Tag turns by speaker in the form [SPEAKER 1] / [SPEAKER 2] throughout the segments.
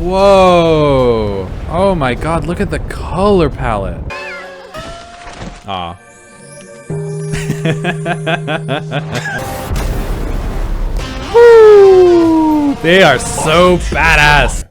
[SPEAKER 1] Whoa. Oh my God, look at the color palette. Aw. Woo! They are so badass.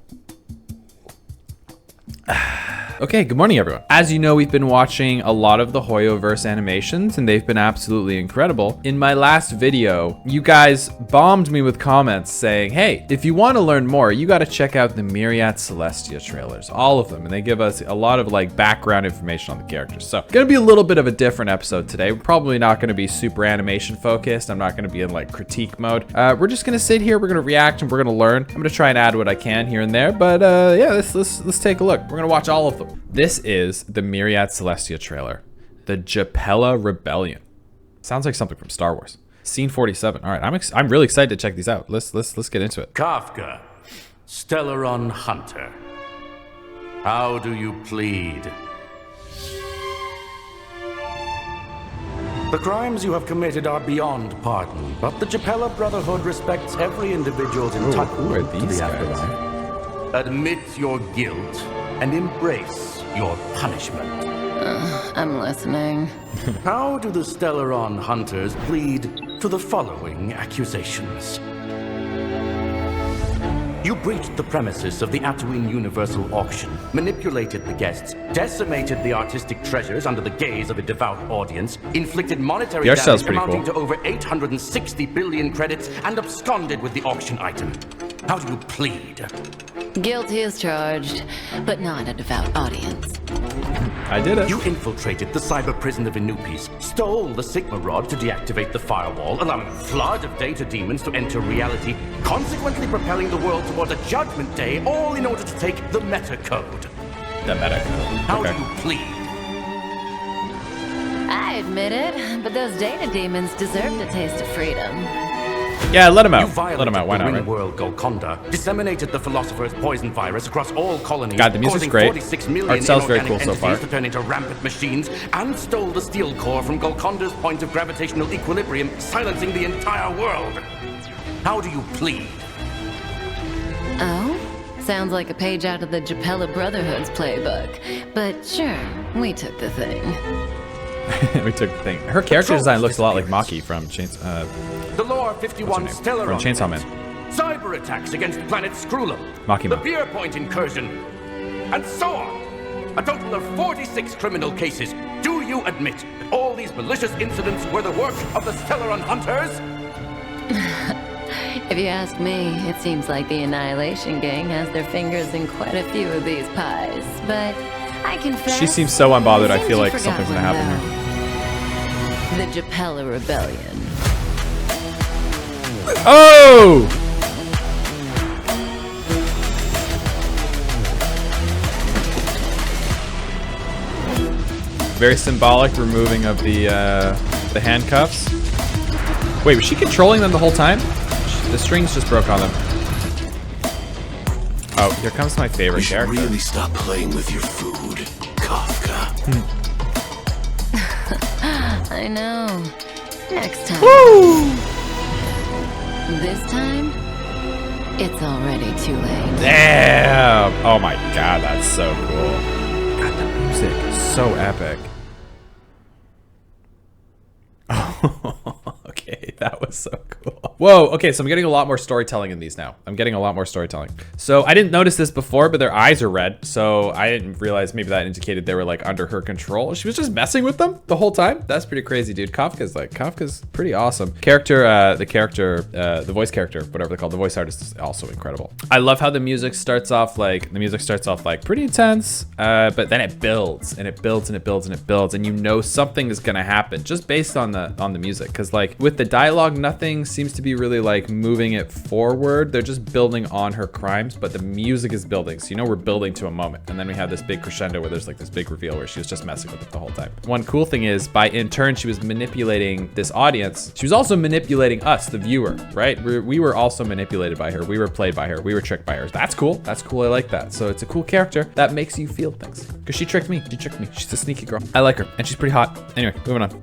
[SPEAKER 1] Okay, good morning everyone. As you know, we've been watching a lot of the Hoyoverse animations and they've been absolutely incredible. In my last video, you guys bombed me with comments saying, hey, if you want to learn more, you got to check out the Myriad Celestia trailers, all of them. And they give us a lot of like background information on the characters. So gonna be a little bit of a different episode today. We're probably not gonna be super animation focused. I'm not gonna be in like critique mode. We're just gonna sit here, we're gonna react and we're gonna learn. I'm gonna try and add what I can here and there, but yeah, let's take a look. We're gonna watch all of them. This is the Myriad Celestia trailer, the Japella Rebellion. Sounds like something from Star Wars. Scene 47. All right, I'm really excited to check these out. Let's get into it.
[SPEAKER 2] Kafka, Stellaron Hunter. How do you plead? The crimes you have committed are beyond pardon, but the Japella Brotherhood respects every individual's entitlement to the afterlife. Admit your guilt and embrace your punishment.
[SPEAKER 3] I'm listening.
[SPEAKER 2] How do the Stellaron Hunters plead to the following accusations? You breached the premises of the Tatooine Universal Auction, manipulated the guests, decimated the artistic treasures under the gaze of a devout audience, inflicted monetary damage amounting to over 860 billion credits, and absconded with the auction item. How do you plead?
[SPEAKER 3] Guilty as charged, but not a devout audience.
[SPEAKER 1] I did it.
[SPEAKER 2] You infiltrated the cyber prison of Inupis, stole the Sigma Rod to deactivate the firewall, allowing a flood of data demons to enter reality, consequently propelling the world towards a judgment day, all in order to take the meta code.
[SPEAKER 1] The meta code.
[SPEAKER 2] How do you plead?
[SPEAKER 3] I admit it, but those data demons deserve a taste of freedom.
[SPEAKER 1] Yeah, let him out.
[SPEAKER 2] You violated
[SPEAKER 1] Let him out. Why not?
[SPEAKER 2] the
[SPEAKER 1] Right?
[SPEAKER 2] world Golconda, disseminated the Philosopher's poison virus across all colonies,
[SPEAKER 1] God, the music's
[SPEAKER 2] causing
[SPEAKER 1] great.
[SPEAKER 2] 46 million
[SPEAKER 1] Art style's very
[SPEAKER 2] inorganic
[SPEAKER 1] cool so far.
[SPEAKER 2] entities to turn into rampant machines, and stole the steel core from Golconda's point of gravitational equilibrium, silencing the entire world. How do you plead?
[SPEAKER 3] Oh? Sounds like a page out of the Japella Brotherhood's playbook. But sure, we took the thing.
[SPEAKER 1] We took the thing. Her character design looks a lot like Maki from
[SPEAKER 2] The Lore 51 Stellar
[SPEAKER 1] from Chainsaw Man.
[SPEAKER 2] Cyber attacks against planet Skrullum.
[SPEAKER 1] Makima.
[SPEAKER 2] The Beer Point incursion. And so on. A total of 46 criminal cases. Do you admit that all these malicious incidents were the work of the Stellaron Hunters?
[SPEAKER 3] If you ask me, it seems like the Annihilation Gang has their fingers in quite a few of these pies. But I confess,
[SPEAKER 1] She seems so unbothered. I
[SPEAKER 3] seems
[SPEAKER 1] feel
[SPEAKER 3] you
[SPEAKER 1] like
[SPEAKER 3] forgot
[SPEAKER 1] something's gonna
[SPEAKER 3] one,
[SPEAKER 1] happen here.
[SPEAKER 3] The Japella Rebellion.
[SPEAKER 1] Oh! Very symbolic removing of the handcuffs. Wait, was she controlling them the whole time? The strings just broke on them. Oh, here comes my favorite character.
[SPEAKER 4] You should really stop playing with your food, Kafka.
[SPEAKER 3] I know. Next time.
[SPEAKER 1] Woo!
[SPEAKER 3] This time, it's already too late.
[SPEAKER 1] Damn! Oh my god, that's so cool. God, the music is so epic. Okay, that was so cool. Whoa, okay, so I'm getting a lot more storytelling in these now. So I didn't notice this before, but their eyes are red, so I didn't realize maybe that indicated they were like under her control. She was just messing with them the whole time. That's pretty crazy, dude. Kafka's pretty awesome. The voice character, whatever they're called, the voice artist is also incredible. I love how the music starts off like pretty intense, but then it builds and it builds and it builds and it builds, and you know something is gonna happen just based on the music. Cause like with the dialogue, nothing seems to be really like moving it forward. They're just building on her crimes, but the music is building. So you know we're building to a moment. And then we have this big crescendo where there's like this big reveal where she was just messing with it the whole time. One cool thing is in turn, she was manipulating this audience. She was also manipulating us, the viewer, right? We were also manipulated by her. We were played by her. We were tricked by her. That's cool. That's cool. I like that. So it's a cool character that makes you feel things. Cause she tricked me. She's a sneaky girl. I like her and she's pretty hot. Anyway, moving on.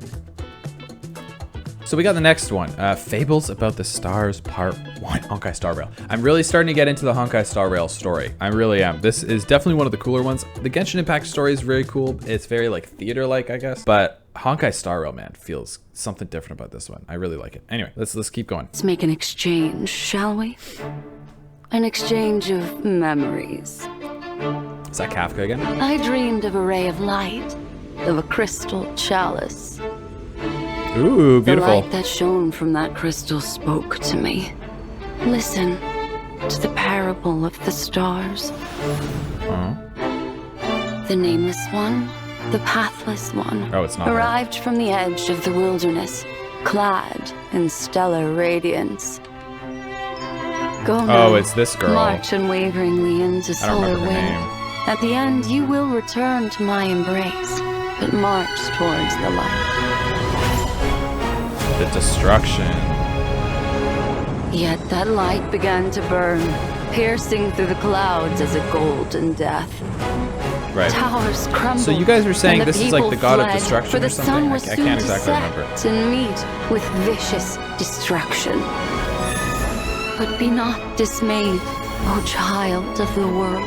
[SPEAKER 1] So we got the next one. Fables About the Stars Part 1. Honkai Star Rail. I'm really starting to get into the Honkai Star Rail story. I really am. This is definitely one of the cooler ones. The Genshin Impact story is very cool. It's very like theater-like, I guess. But Honkai Star Rail, man, feels something different about this one. I really like it. Anyway, let's keep going.
[SPEAKER 3] Let's make an exchange, shall we? An exchange of memories.
[SPEAKER 1] Is that Kafka again?
[SPEAKER 3] I dreamed of a ray of light, of a crystal chalice.
[SPEAKER 1] Ooh, beautiful.
[SPEAKER 3] The light that shone from that crystal spoke to me. Listen to the parable of the stars. The nameless one, the pathless one,
[SPEAKER 1] oh, it's not
[SPEAKER 3] arrived from the edge of the wilderness, clad in stellar radiance. Go now,
[SPEAKER 1] oh, it's this girl.
[SPEAKER 3] march unwaveringly into
[SPEAKER 1] I don't
[SPEAKER 3] solar
[SPEAKER 1] remember her
[SPEAKER 3] wind.
[SPEAKER 1] name.
[SPEAKER 3] At the end, you will return to my embrace, but march towards the light.
[SPEAKER 1] The destruction.
[SPEAKER 3] Yet that light began to burn, piercing through the clouds as a golden death.
[SPEAKER 1] Right.
[SPEAKER 3] Towers crumbled.
[SPEAKER 1] So you guys were saying
[SPEAKER 3] and
[SPEAKER 1] this is like the god of
[SPEAKER 3] fled,
[SPEAKER 1] destruction
[SPEAKER 3] for the
[SPEAKER 1] or something?
[SPEAKER 3] sun was
[SPEAKER 1] I
[SPEAKER 3] soon
[SPEAKER 1] can't
[SPEAKER 3] to
[SPEAKER 1] exactly remember.
[SPEAKER 3] set and meet with vicious destruction. But be not dismayed, O child of the world.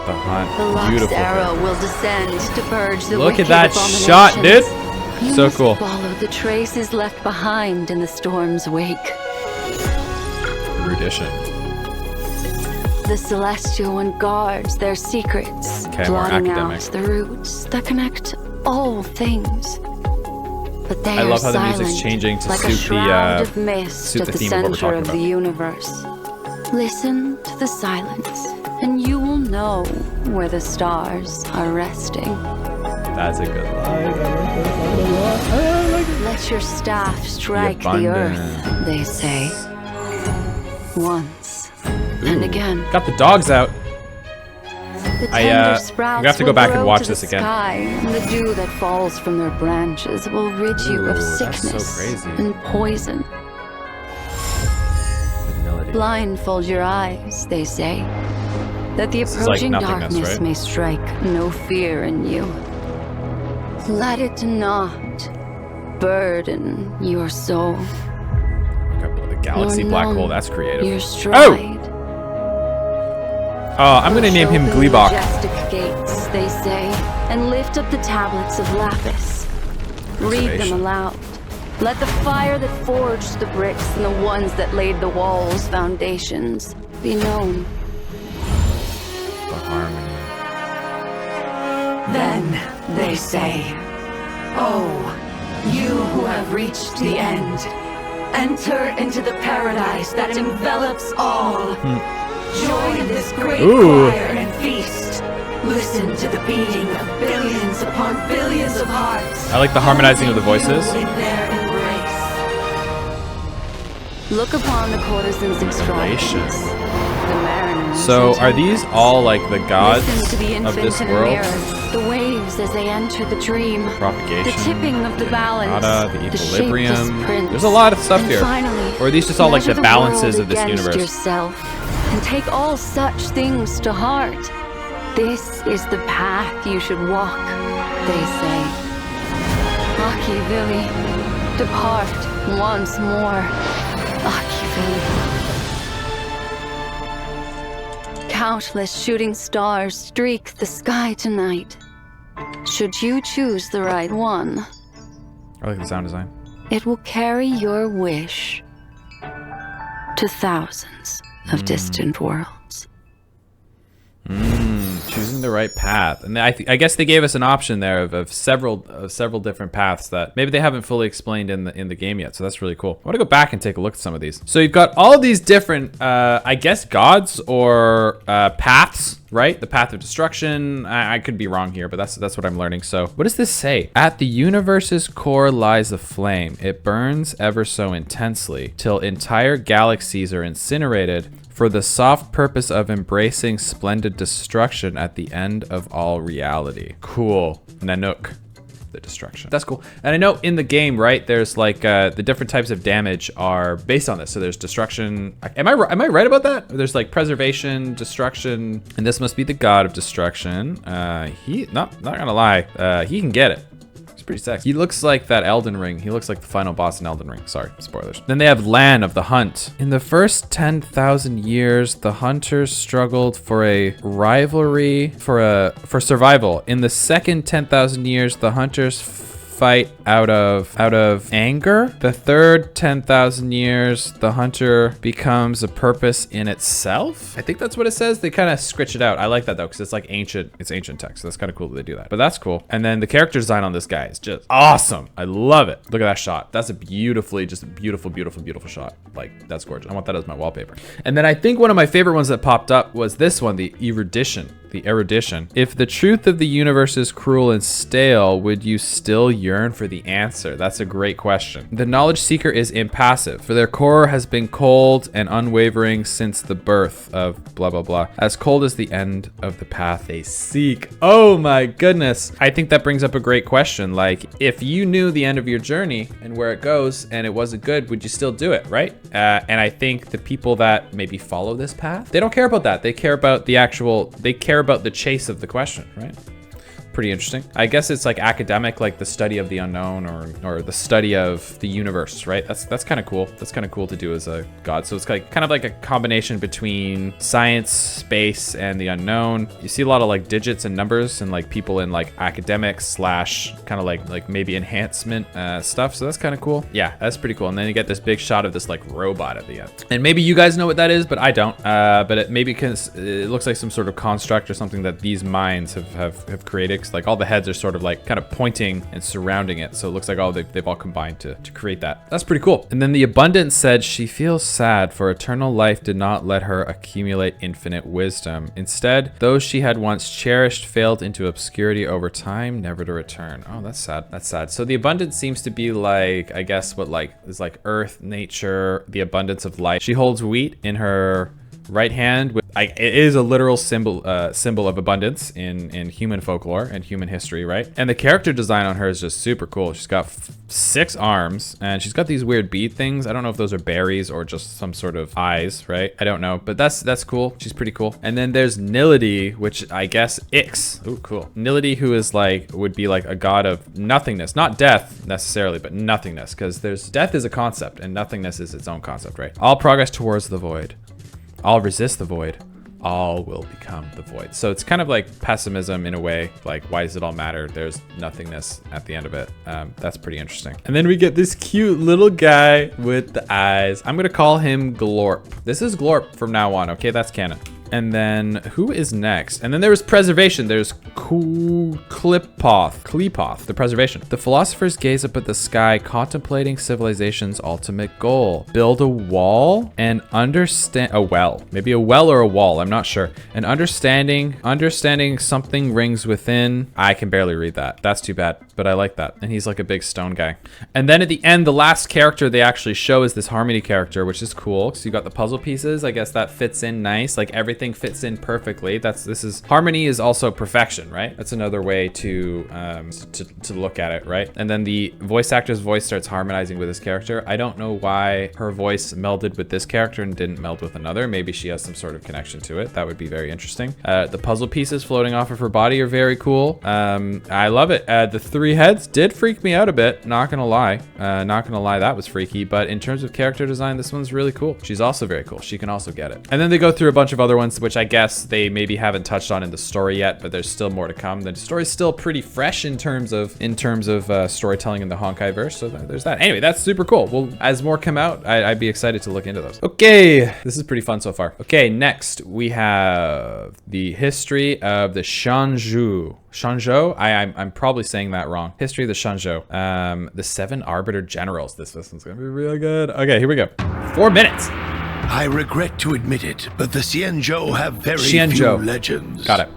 [SPEAKER 1] The hunt.
[SPEAKER 3] The last
[SPEAKER 1] Beautiful.
[SPEAKER 3] arrow will descend to purge the
[SPEAKER 1] Look
[SPEAKER 3] wicked
[SPEAKER 1] at that shot, dude.
[SPEAKER 3] You
[SPEAKER 1] So
[SPEAKER 3] must
[SPEAKER 1] cool.
[SPEAKER 3] follow the traces left behind in the storm's wake.
[SPEAKER 1] Erudition.
[SPEAKER 3] The Celestia one guards their secrets,
[SPEAKER 1] Okay, more
[SPEAKER 3] blotting
[SPEAKER 1] academic.
[SPEAKER 3] out the roots that connect all things. But they
[SPEAKER 1] I
[SPEAKER 3] are
[SPEAKER 1] love how the
[SPEAKER 3] silent,
[SPEAKER 1] music's changing to
[SPEAKER 3] like a
[SPEAKER 1] suit
[SPEAKER 3] shroud
[SPEAKER 1] the
[SPEAKER 3] of mist
[SPEAKER 1] suit
[SPEAKER 3] at
[SPEAKER 1] the
[SPEAKER 3] the
[SPEAKER 1] theme of what we're
[SPEAKER 3] center
[SPEAKER 1] talking
[SPEAKER 3] of the
[SPEAKER 1] about.
[SPEAKER 3] universe. Listen to the silence, and you will know where the stars are resting.
[SPEAKER 1] That's a good line.
[SPEAKER 3] Let your staff strike the earth, they say. Once and again.
[SPEAKER 1] Got the dogs out.
[SPEAKER 3] The
[SPEAKER 1] I,
[SPEAKER 3] tender
[SPEAKER 1] I'm
[SPEAKER 3] sprouts
[SPEAKER 1] gonna have to go
[SPEAKER 3] will
[SPEAKER 1] back and
[SPEAKER 3] grow
[SPEAKER 1] watch
[SPEAKER 3] to
[SPEAKER 1] this
[SPEAKER 3] the
[SPEAKER 1] again.
[SPEAKER 3] Sky, and the dew that falls from their branches will rid you of
[SPEAKER 1] Ooh, that's so
[SPEAKER 3] sickness
[SPEAKER 1] crazy.
[SPEAKER 3] and poison.
[SPEAKER 1] Vanillity.
[SPEAKER 3] Blindfold your eyes, they say, that the
[SPEAKER 1] This is like
[SPEAKER 3] approaching
[SPEAKER 1] nothingness,
[SPEAKER 3] darkness
[SPEAKER 1] right?
[SPEAKER 3] may strike no fear in you. Let it not burden your soul.
[SPEAKER 1] Okay, well, the galaxy
[SPEAKER 3] nor
[SPEAKER 1] black hole.
[SPEAKER 3] numb
[SPEAKER 1] That's creative.
[SPEAKER 3] Your stride.
[SPEAKER 1] Oh, I'm gonna name him
[SPEAKER 3] Open
[SPEAKER 1] Gleebok.
[SPEAKER 3] majestic gates, they say, and lift up the tablets of lapis. Read them
[SPEAKER 1] Observation.
[SPEAKER 3] aloud. Let the fire that forged the bricks and the ones that laid the walls' foundations be known.
[SPEAKER 1] The harmony.
[SPEAKER 5] Then they say, "Oh, you who have reached the end, enter into the paradise that envelops all. Join this great
[SPEAKER 1] Ooh.
[SPEAKER 5] choir and feast. Listen to the beating of billions upon billions of hearts.
[SPEAKER 1] I like the harmonizing of the voices.
[SPEAKER 5] In their embrace."
[SPEAKER 3] Look upon the courtesan's
[SPEAKER 1] Revelation.
[SPEAKER 3] extravagance. The mariners.
[SPEAKER 1] So
[SPEAKER 3] and
[SPEAKER 1] are these all like the gods
[SPEAKER 3] Listen to the
[SPEAKER 1] of
[SPEAKER 3] infant
[SPEAKER 1] this
[SPEAKER 3] in a
[SPEAKER 1] world?
[SPEAKER 3] mirror, the waves as they enter the dream,
[SPEAKER 1] Propagation.
[SPEAKER 3] the tipping of the balance,
[SPEAKER 1] The equilibrium.
[SPEAKER 3] shapeless prince.
[SPEAKER 1] There's a lot of stuff
[SPEAKER 3] And
[SPEAKER 1] here.
[SPEAKER 3] Finally,
[SPEAKER 1] Or are these just all like
[SPEAKER 3] measure
[SPEAKER 1] the balances
[SPEAKER 3] world
[SPEAKER 1] of this
[SPEAKER 3] against
[SPEAKER 1] universe?
[SPEAKER 3] yourself, and take all such things to heart. This is the path you should walk, they say. Machiavelli, depart once more. Machiavelli. Countless shooting stars streak the sky tonight. Should you choose the right one,
[SPEAKER 1] I like the sound design.
[SPEAKER 3] it will carry your wish to thousands of distant worlds.
[SPEAKER 1] Choosing the right path, and I guess they gave us an option there of several different paths that maybe they haven't fully explained in the game yet. So that's really cool. I want to go back and take a look at some of these. So you've got all these different, I guess, gods or paths, right? The path of destruction. I could be wrong here, but that's what I'm learning. So what does this say? At the universe's core lies a flame. It burns ever so intensely till entire galaxies are incinerated, for the soft purpose of embracing splendid destruction at the end of all reality. Cool. Nanook. The destruction. That's cool. And I know in the game, right, there's like the different types of damage are based on this. So there's destruction. Am I right about that? There's like preservation, destruction, and this must be the god of destruction. He not gonna lie, he can get it. He's pretty sexy. He looks like that Elden Ring. He looks like the final boss in Elden Ring. Sorry, spoilers. Then they have Lan of the Hunt. In the first 10,000 years, the hunters struggled for a rivalry for survival. In the second 10,000 years, the hunters fight out of anger. The third 10,000 years, the hunter becomes a purpose in itself. I think that's what it says. They kind of scritch it out. I like that though, because it's like ancient. It's ancient text. So that's kind of cool that they do that. But that's cool. And then the character design on this guy is just awesome. I love it. Look at that shot. That's just a beautiful, beautiful, beautiful shot. Like, that's gorgeous. I want that as my wallpaper. And then I think one of my favorite ones that popped up was this one, the erudition. If the truth of the universe is cruel and stale, would you still yearn for the answer? That's a great question. The knowledge seeker is impassive, for their core has been cold and unwavering since the birth of blah, blah, blah. As cold as the end of the path they seek. Oh my goodness. I think that brings up a great question. Like, if you knew the end of your journey and where it goes and it wasn't good, would you still do it, right? And I think the people that maybe follow this path, they don't care about that. They care about about the chase of the question, right? Pretty interesting. I guess it's like academic, like the study of the unknown or the study of the universe, right? That's kind of cool. That's kind of cool to do as a god. So it's like kind of like a combination between science, space, and the unknown. You see a lot of like digits and numbers and like people in like academics slash kind of like maybe enhancement stuff. So that's kind of cool. Yeah, that's pretty cool. And then you get this big shot of this like robot at the end. And maybe you guys know what that is, but I don't. But it maybe it looks like some sort of construct or something that these minds have created. Like all the heads are sort of like kind of pointing and surrounding it. So it looks like they've all combined to create that. That's pretty cool. And then the Abundant said, she feels sad for eternal life did not let her accumulate infinite wisdom. Instead, those she had once cherished failed into obscurity over time, never to return. Oh, that's sad. That's sad. So the Abundant seems to be like, I guess what like is like earth, nature, the abundance of life. She holds wheat in her right hand with it is a literal symbol of abundance in human folklore and human history, right? And the character design on her is just super cool. She's got 6 arms and she's got these weird bead things. I don't know if those are berries or just some sort of eyes, right? I don't know, but that's cool. She's pretty cool. And then there's Nility, which I guess Ix. Ooh, cool. Nility, who is like would be like a god of nothingness, not death necessarily, but nothingness, because there's death is a concept and nothingness is its own concept, right? All progress towards the void. All resist the void. All will become the void. So it's kind of like pessimism in a way. Like, why does it all matter? There's nothingness at the end of it. That's pretty interesting. And then we get this cute little guy with the eyes. I'm going to call him Glorp. This is Glorp from now on. Okay, that's canon. And then who is next? And then there was preservation. There's Klepoth, the preservation. The philosophers gaze up at the sky, contemplating civilization's ultimate goal. Build a wall and understand a well. Maybe a well or a wall, I'm not sure. And understanding something rings within. I can barely read that. That's too bad, but I like that. And he's like a big stone guy. And then at the end, the last character they actually show is this Harmony character, which is cool. So you got the puzzle pieces. I guess that fits in nice. Like everything fits in perfectly. Harmony is also perfection, right? That's another way to look at it, right? And then the voice actor's voice starts harmonizing with his character. I don't know why her voice melded with this character and didn't meld with another. Maybe she has some sort of connection to it. That would be very interesting. The puzzle pieces floating off of her body are very cool. I love it. The 3 heads did freak me out a bit. Not gonna lie. That was freaky. But in terms of character design, this one's really cool. She's also very cool. She can also get it. And then they go through a bunch of other ones, which I guess they maybe haven't touched on in the story yet, but there's still more to come. The story's still pretty fresh in terms of storytelling in the Honkai verse. So there's that. Anyway, that's super cool. Well, as more come out, I'd be excited to look into those. Okay, this is pretty fun so far. Okay, next we have the history of the Shanzhou. I'm probably saying that wrong. History of the Shanzhou. The 7 Arbiter generals. This one's gonna be real good. Okay, here we go. 4 minutes.
[SPEAKER 4] I regret to admit it, but the Xianzhou have very few legends.
[SPEAKER 1] Got it.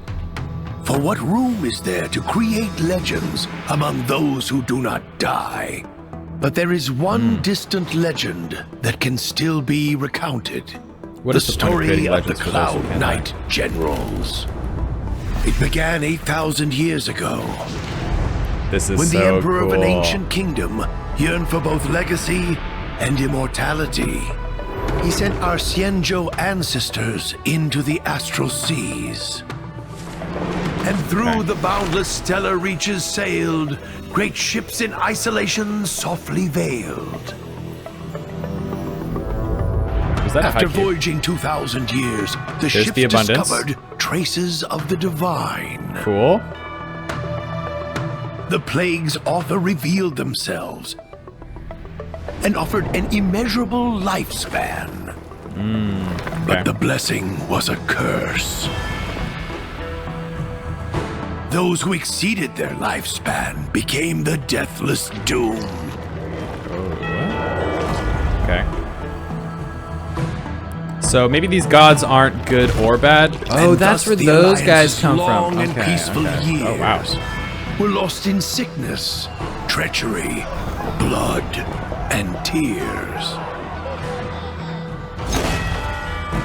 [SPEAKER 4] For what room is there to create legends among those who do not die? But there is one distant legend that can still be recounted.
[SPEAKER 1] What
[SPEAKER 4] the
[SPEAKER 1] is the
[SPEAKER 4] story of the Cloud Knight Generals. It began 8,000 years ago.
[SPEAKER 1] This is
[SPEAKER 4] when
[SPEAKER 1] so
[SPEAKER 4] the Emperor
[SPEAKER 1] cool.
[SPEAKER 4] of an ancient kingdom yearned for both legacy and immortality. He sent our Xianzhou ancestors into the astral seas. And through the boundless stellar reaches sailed, great ships in isolation softly veiled.
[SPEAKER 1] Was that
[SPEAKER 4] After
[SPEAKER 1] a haiku?
[SPEAKER 4] voyaging 2,000 years, the ships
[SPEAKER 1] the abundance.
[SPEAKER 4] discovered traces of the divine.
[SPEAKER 1] Cool.
[SPEAKER 4] The plague's author revealed themselves and offered an immeasurable lifespan.
[SPEAKER 1] Okay.
[SPEAKER 4] But the blessing was a curse. Those who exceeded their lifespan became the deathless doom.
[SPEAKER 1] Okay. So maybe these gods aren't good or bad. Oh,
[SPEAKER 4] And
[SPEAKER 1] that's
[SPEAKER 4] thus
[SPEAKER 1] where
[SPEAKER 4] the
[SPEAKER 1] those guys
[SPEAKER 4] Alliance's
[SPEAKER 1] come
[SPEAKER 4] long
[SPEAKER 1] from.
[SPEAKER 4] and
[SPEAKER 1] Okay,
[SPEAKER 4] peaceful
[SPEAKER 1] okay.
[SPEAKER 4] years
[SPEAKER 1] Oh, wow.
[SPEAKER 4] were lost in sickness, treachery, blood, and tears.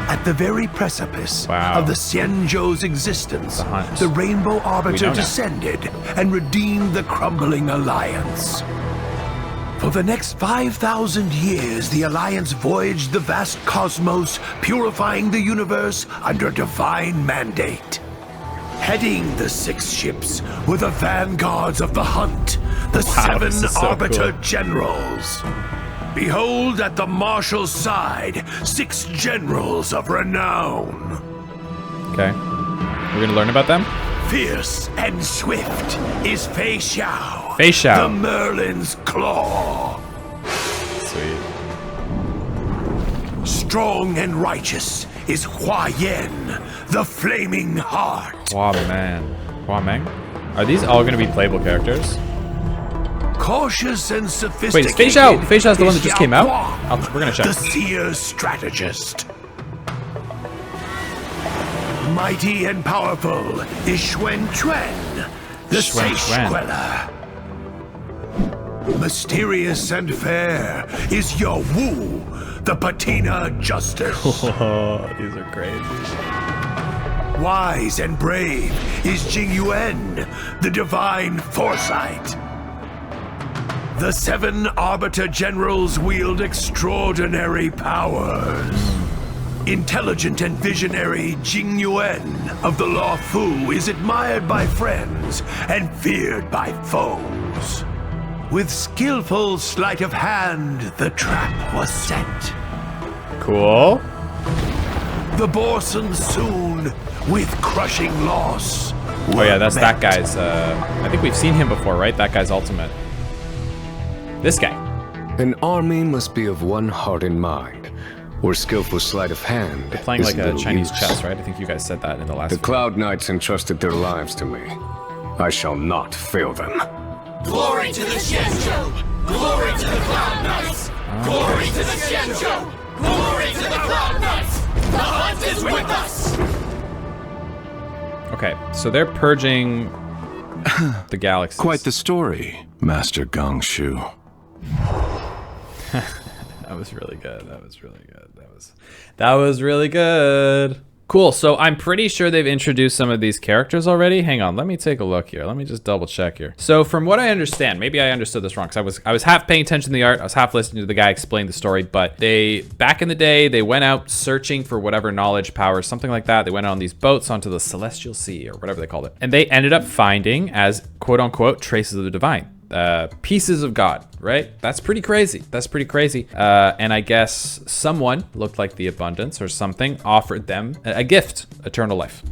[SPEAKER 4] At the very precipice
[SPEAKER 1] Wow.
[SPEAKER 4] of the Xianzhou's existence,
[SPEAKER 1] The hunt.
[SPEAKER 4] the Rainbow Arbiter
[SPEAKER 1] know now.
[SPEAKER 4] descended and redeemed the crumbling Alliance. For the next 5,000 years, the Alliance voyaged the vast cosmos, purifying the universe under divine mandate. Heading the 6 ships were the vanguards of the hunt, the
[SPEAKER 1] Wow,
[SPEAKER 4] 7
[SPEAKER 1] this is so
[SPEAKER 4] Arbiter
[SPEAKER 1] cool.
[SPEAKER 4] generals. Behold at the marshal's side, 6 generals of renown.
[SPEAKER 1] Okay. We're gonna learn about them?
[SPEAKER 4] Fierce and swift is Fei Xiao,
[SPEAKER 1] Fei Xiao.
[SPEAKER 4] the Merlin's claw.
[SPEAKER 1] Sweet.
[SPEAKER 4] Strong and righteous is Hua Yen, the flaming heart.
[SPEAKER 1] Hua Man. Hua Meng? Are these all gonna be playable characters?
[SPEAKER 4] Cautious and
[SPEAKER 1] Wait,
[SPEAKER 4] sophisticated.
[SPEAKER 1] is Fei Xiao? Fei Xiao's the one that just
[SPEAKER 4] is
[SPEAKER 1] came out?
[SPEAKER 4] Yao Guang,
[SPEAKER 1] We're gonna check.
[SPEAKER 4] The seer's strategist. Mighty and powerful is Xuan Chuan, the
[SPEAKER 1] Xuan
[SPEAKER 4] Sage
[SPEAKER 1] Chuan.
[SPEAKER 4] Queller. Mysterious and fair is Yao Wu, the Patina Justice.
[SPEAKER 1] Oh, these are great.
[SPEAKER 4] Wise and brave is Jing Yuan, the Divine Foresight. The 7 Arbiter Generals wield extraordinary powers. Intelligent and visionary Jing Yuan of the Law Fu is admired by friends and feared by foes. With skillful sleight of hand, the trap was set.
[SPEAKER 1] Cool.
[SPEAKER 4] The Borson soon, with crushing loss.
[SPEAKER 1] Oh yeah, that's that guy's, I think we've seen him before, right? That guy's ultimate. This guy.
[SPEAKER 6] An army must be of one heart and mind, where skillful sleight of hand
[SPEAKER 1] Playing
[SPEAKER 6] is
[SPEAKER 1] like a
[SPEAKER 6] little
[SPEAKER 1] Chinese
[SPEAKER 6] use.
[SPEAKER 1] chess, right? I think you guys said that in the last
[SPEAKER 6] The
[SPEAKER 1] video.
[SPEAKER 6] Cloud Knights entrusted their lives to me. I shall not fail them.
[SPEAKER 7] Glory to the Xianzhou! Glory to the Cloud Knights! Glory to the Xianzhou! Glory to the Cloud Knights! The hunt is with us!
[SPEAKER 1] Okay, so they're purging the galaxies.
[SPEAKER 6] Quite the story, Master Gongshu.
[SPEAKER 1] That was really good. That was really good. That was really good. Cool. So I'm pretty sure they've introduced some of these characters already. Hang on, let me take a look here. Let me just double check here. So from what I understand, maybe I understood this wrong because I was half paying attention to the art. I was half listening to the guy explain the story. But they, back in the day, they went out searching for whatever knowledge, power, something like that. They went on these boats onto the Celestial Sea or whatever they called it. And they ended up finding, as quote unquote, traces of the divine. Pieces of God, right? That's pretty crazy. That's pretty crazy. And I guess someone looked like the Abundance or something offered them a gift, eternal life,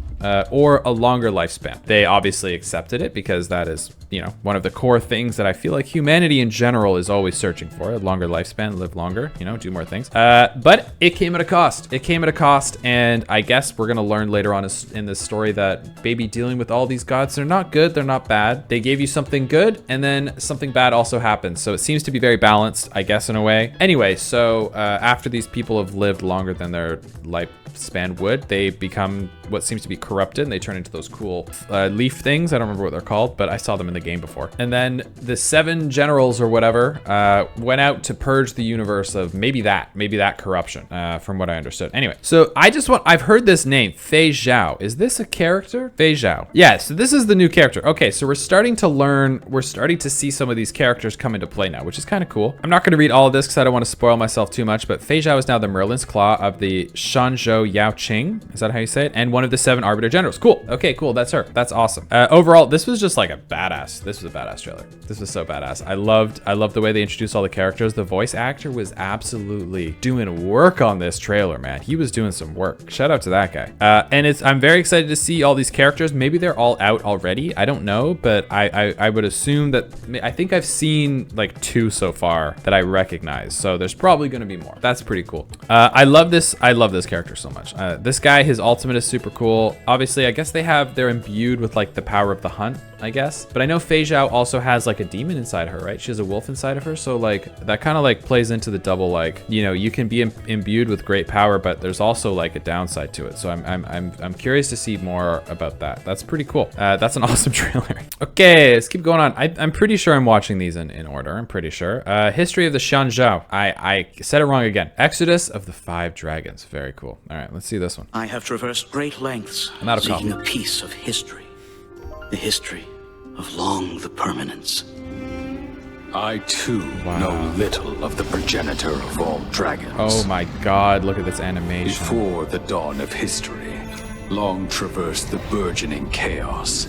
[SPEAKER 1] or a longer lifespan. They obviously accepted it because that is, you know, one of the core things that I feel like humanity in general is always searching for: a longer lifespan, live longer, you know, do more things. But it came at a cost. It came at a cost, and I guess we're gonna learn later on in this story that maybe dealing with all these gods, they're not good, they're not bad. They gave you something good, and then something bad also happens. So it seems to be very balanced, I guess, in a way. Anyway, so after these people have lived longer than their lifespan would, they become what seems to be corrupted, and they turn into those cool leaf things. I don't remember what they're called, but I saw them in the game before. And then the 7 generals or whatever went out to purge the universe of maybe that corruption, from what I understood. Anyway, so I've heard this name, Fei Zhao. Is this a character? Fei Zhao. Yeah, so this is the new character. Okay, so we're starting to see some of these characters come into play now, which is kind of cool. I'm not going to read all of this because I don't want to spoil myself too much, but Fei Zhao is now the Merlin's Claw of the Shanzhou Yao Qing. Is that how you say it? And one of the 7 Arbiter generals. Cool. Okay, cool. That's her. That's awesome. Overall, this was just like a badass. This was a badass trailer. This was so badass. I loved the way they introduced all the characters. The voice actor was absolutely doing work on this trailer, man. He was doing some work. Shout out to that guy. And I'm very excited to see all these characters. Maybe they're all out already. I don't know, but I would assume that, I think I've seen like 2 so far that I recognize. So there's probably going to be more. That's pretty cool. I love this character so much. This guy, his ultimate is super cool. Obviously, I guess they're imbued with like the power of the hunt, I guess. But I know Fei Zhao also has like a demon inside her, right? She has a wolf inside of her. So like that kind of like plays into the double, like, you know, you can be imbued with great power, but there's also like a downside to it. So I'm curious to see more about that. That's pretty cool. That's an awesome trailer. Okay, let's keep going on. I'm pretty sure I'm watching these in order. I'm pretty sure. History of the Shanzhou. I said it wrong again. Exodus of the 5 Dragons. Very cool. All right, let's see this one.
[SPEAKER 8] I have traversed great lengths seeking a piece of history. The history of long the permanence.
[SPEAKER 9] I too know little of the progenitor of all dragons.
[SPEAKER 1] Oh my god, look at this animation.
[SPEAKER 9] Before the dawn of history, long traversed the burgeoning chaos,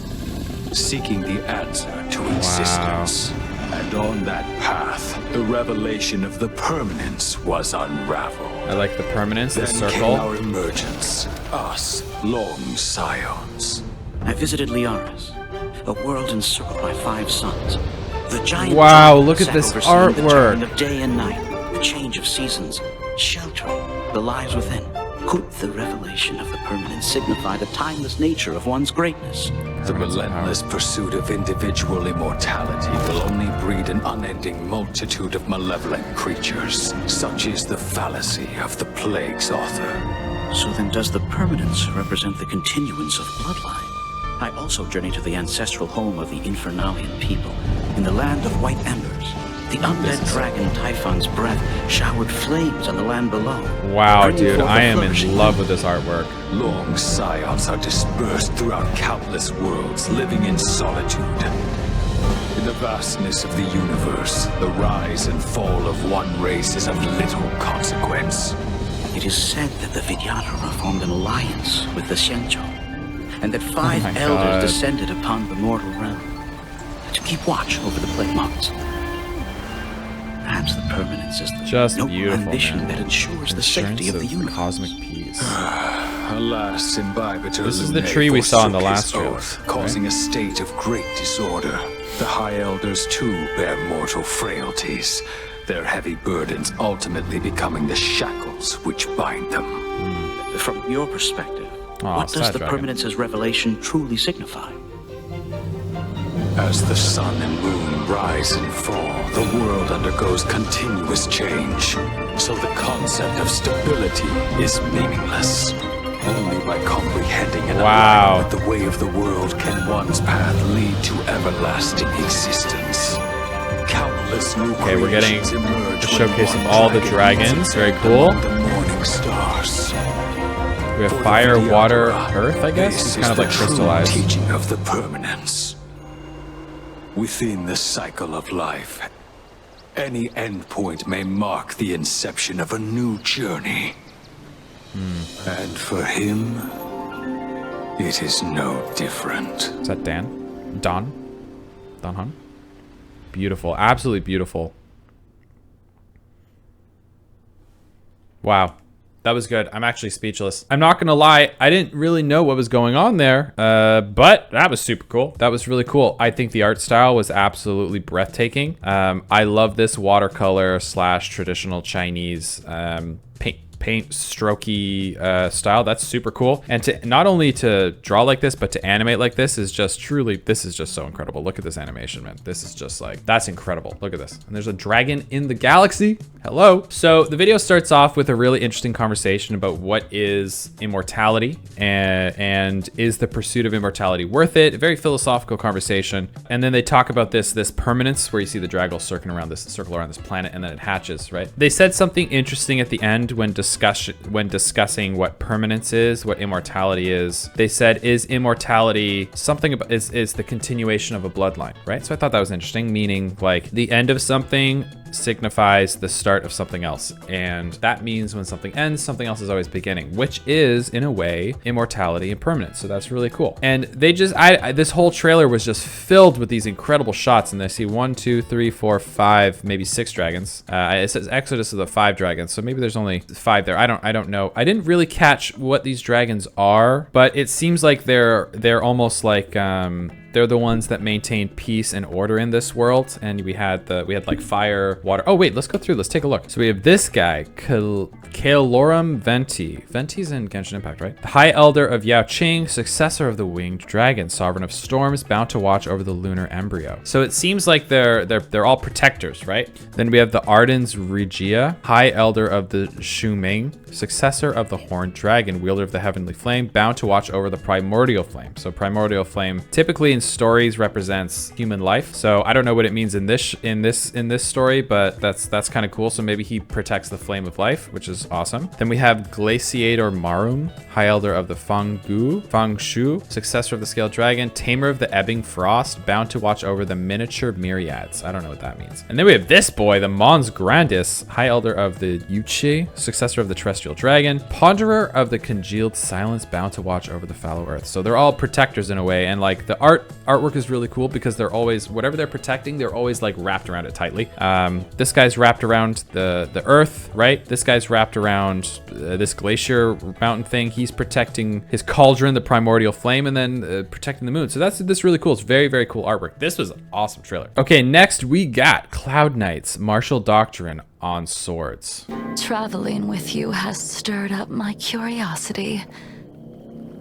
[SPEAKER 9] seeking the answer to existence. And on that path, the revelation of the permanence was unraveled.
[SPEAKER 1] I like the permanence, the circle.
[SPEAKER 9] Came our emergence, us, long scions.
[SPEAKER 8] I visited Liaris, a world encircled by 5 suns. The giant
[SPEAKER 1] look at this artwork.
[SPEAKER 8] The turn of day and night, the change of seasons, sheltering the lives within. Could the revelation of the permanence signify the timeless nature of one's greatness?
[SPEAKER 9] The relentless pursuit of individual immortality will only breed an unending multitude of malevolent creatures. Such is the fallacy of the plague's author.
[SPEAKER 8] So then does the permanence represent the continuance of bloodline? I also journeyed to the ancestral home of the Infernalian people, in the land of white embers. The undead dragon Typhon's breath showered flames on the land below.
[SPEAKER 1] Wow, dude, I am in love with this artwork.
[SPEAKER 9] Long scions are dispersed throughout countless worlds, living in solitude. In the vastness of the universe, the rise and fall of one race is of little consequence.
[SPEAKER 8] It is said that the Vidyadhara formed an alliance with the Xianzhou, and that 5 elders descended upon the mortal realm to keep watch over the plague monks. Perhaps the permanence is the noble ambition that ensures the safety of the universe.
[SPEAKER 1] Cosmic peace.
[SPEAKER 9] Alas, Arbiter.
[SPEAKER 1] This is the tree we saw in the last trailer,
[SPEAKER 9] causing a state of great disorder. The High Elders too bear mortal frailties, their heavy burdens ultimately becoming the shackles which bind them.
[SPEAKER 8] From your perspective, what does the permanence's revelation truly signify?
[SPEAKER 9] As the sun and moon rise and fall, the world undergoes continuous change. So the concept of stability is meaningless. Only by comprehending and aligning with the way of the world can one's path lead to everlasting existence. Countless new
[SPEAKER 1] we're getting a showcase of all the dragons. Very cool.
[SPEAKER 9] The morning stars.
[SPEAKER 1] We have fire, water, earth, I guess. It's kind of like crystallized.
[SPEAKER 9] Teaching of the permanence. Within the cycle of life, any endpoint may mark the inception of a new journey. And for him, it is no different.
[SPEAKER 1] Is that Dan? Don Han? Beautiful. Absolutely beautiful. Wow. That was good. I'm actually speechless. I'm not gonna lie, I didn't really know what was going on there, but that was super cool. That was really cool. I think the art style was absolutely breathtaking. I love this watercolor / traditional Chinese paint strokey style. That's super cool. And to not only to draw like this, but to animate like this is just truly, this is just so incredible. Look at this animation, man. This is just like, that's incredible. Look at this. And there's a dragon in the galaxy. Hello. So the video starts off with a really interesting conversation about what is immortality and is the pursuit of immortality worth it? A very philosophical conversation. And then they talk about this permanence, where you see the dragon circle around this planet, and then it hatches, right? They said something interesting at the end when discussing what permanence is, what immortality is. They said, is immortality something about, is the continuation of a bloodline, right? So I thought that was interesting, meaning like the end of something signifies the start of something else. And that means when something ends, something else is always beginning, which is in a way immortality and permanence. So that's really cool. And they just, this whole trailer was just filled with these incredible shots. And I see 1, 2, 3, 4, 5, maybe 6 dragons. It says Exodus of the 5 dragons. So maybe there's only 5 there. I don't know. I didn't really catch what these dragons are, but it seems like they're almost like, they're the ones that maintain peace and order in this world. And we had like fire, water. Oh wait, let's go through. Let's take a look. So we have this guy, Kaelorum Venti. Venti's in Genshin Impact, right? The High Elder of Yao Qing, successor of the Winged Dragon, sovereign of storms, bound to watch over the lunar embryo. So it seems like they're all protectors, right? Then we have the Ardens Regia, High Elder of the Shuming, successor of the Horned Dragon, wielder of the Heavenly Flame, bound to watch over the Primordial Flame. So Primordial Flame typically in stories represents human life. So I don't know what it means in this story, but that's kind of cool. So maybe he protects the flame of life, which is awesome. Then we have Glaciator Marum, High Elder of the Fang Shu, successor of the Scaled Dragon, tamer of the Ebbing Frost, bound to watch over the miniature Myriads. I don't know what that means. And then we have this boy, the Mons Grandis, High Elder of the Yuchi, successor of the Terrestrial Dragon, ponderer of the Congealed Silence, bound to watch over the fallow earth. So they're all protectors in a way. And like the artwork is really cool because they're always, whatever they're protecting, they're always like wrapped around it tightly. This guy's wrapped around the earth, right? This guy's wrapped around this glacier mountain thing. He's protecting his cauldron, the primordial flame, and then protecting the moon. So that's really cool. It's very, very cool artwork. This was an awesome trailer. Okay, next we got Cloud Knight's martial doctrine on swords.
[SPEAKER 5] Traveling with you has stirred up my curiosity.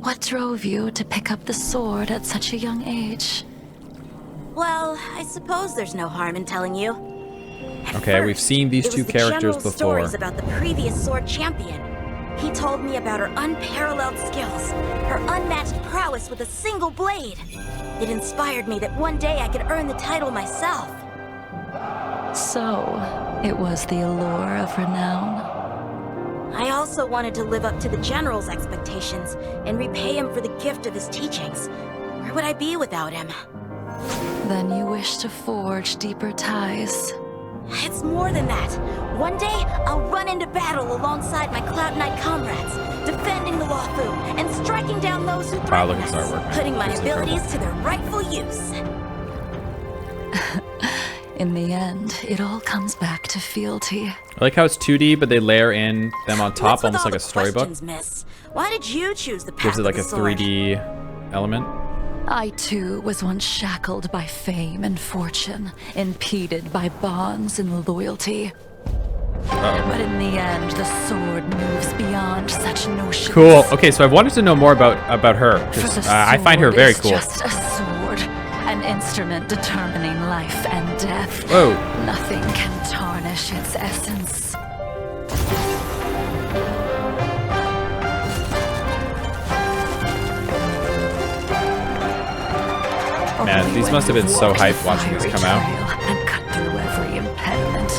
[SPEAKER 5] What drove you to pick up the sword at such a young age?
[SPEAKER 10] Well, I suppose there's no harm in telling you.
[SPEAKER 1] Okay, we've seen these two characters before.
[SPEAKER 10] Stories about the previous sword champion. He told me about her unparalleled skills, her unmatched prowess with a single blade. It inspired me that one day I could earn the title myself.
[SPEAKER 5] So, it was the allure of renown.
[SPEAKER 10] I also wanted to live up to the General's expectations and repay him for the gift of his teachings. Where would I be without him?
[SPEAKER 5] Then you wish to forge deeper ties.
[SPEAKER 10] It's more than that. One day, I'll run into battle alongside my Cloud Knight comrades, defending the Wafu and striking down those who threaten us, putting my abilities to their rightful use.
[SPEAKER 5] In the end, it all comes back to fealty.
[SPEAKER 1] I like how it's 2D, but they layer in them on top, almost like a storybook.
[SPEAKER 10] Miss? Why did you choose the path
[SPEAKER 1] Gives it like a
[SPEAKER 10] sword?
[SPEAKER 1] 3D element.
[SPEAKER 5] I too was once shackled by fame and fortune, impeded by bonds and loyalty. But in the end, the sword moves beyond such notions.
[SPEAKER 1] Cool. Okay, so I wanted to know more about her, because I find her very cool.
[SPEAKER 5] Just a sword, an instrument determining life and death.
[SPEAKER 1] Whoa.
[SPEAKER 5] Nothing can tarnish its essence.
[SPEAKER 1] Man, these must have been so hyped watching this come out.
[SPEAKER 5] And cut through every impediment.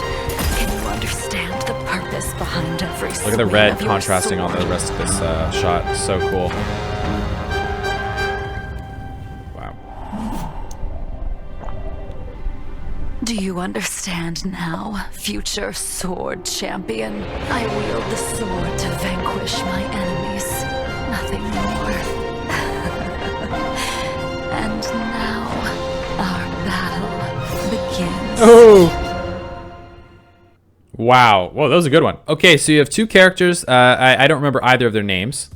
[SPEAKER 5] Can you understand the purpose behind every
[SPEAKER 1] Look at the red contrasting on the rest of this shot. So cool. Wow.
[SPEAKER 5] Do you understand now, future sword champion? I wield the sword to vanquish my enemies. Nothing more. And now, our battle begins.
[SPEAKER 1] Oh! Wow. Whoa, that was a good one. Okay, so you have two characters. I don't remember either of their names.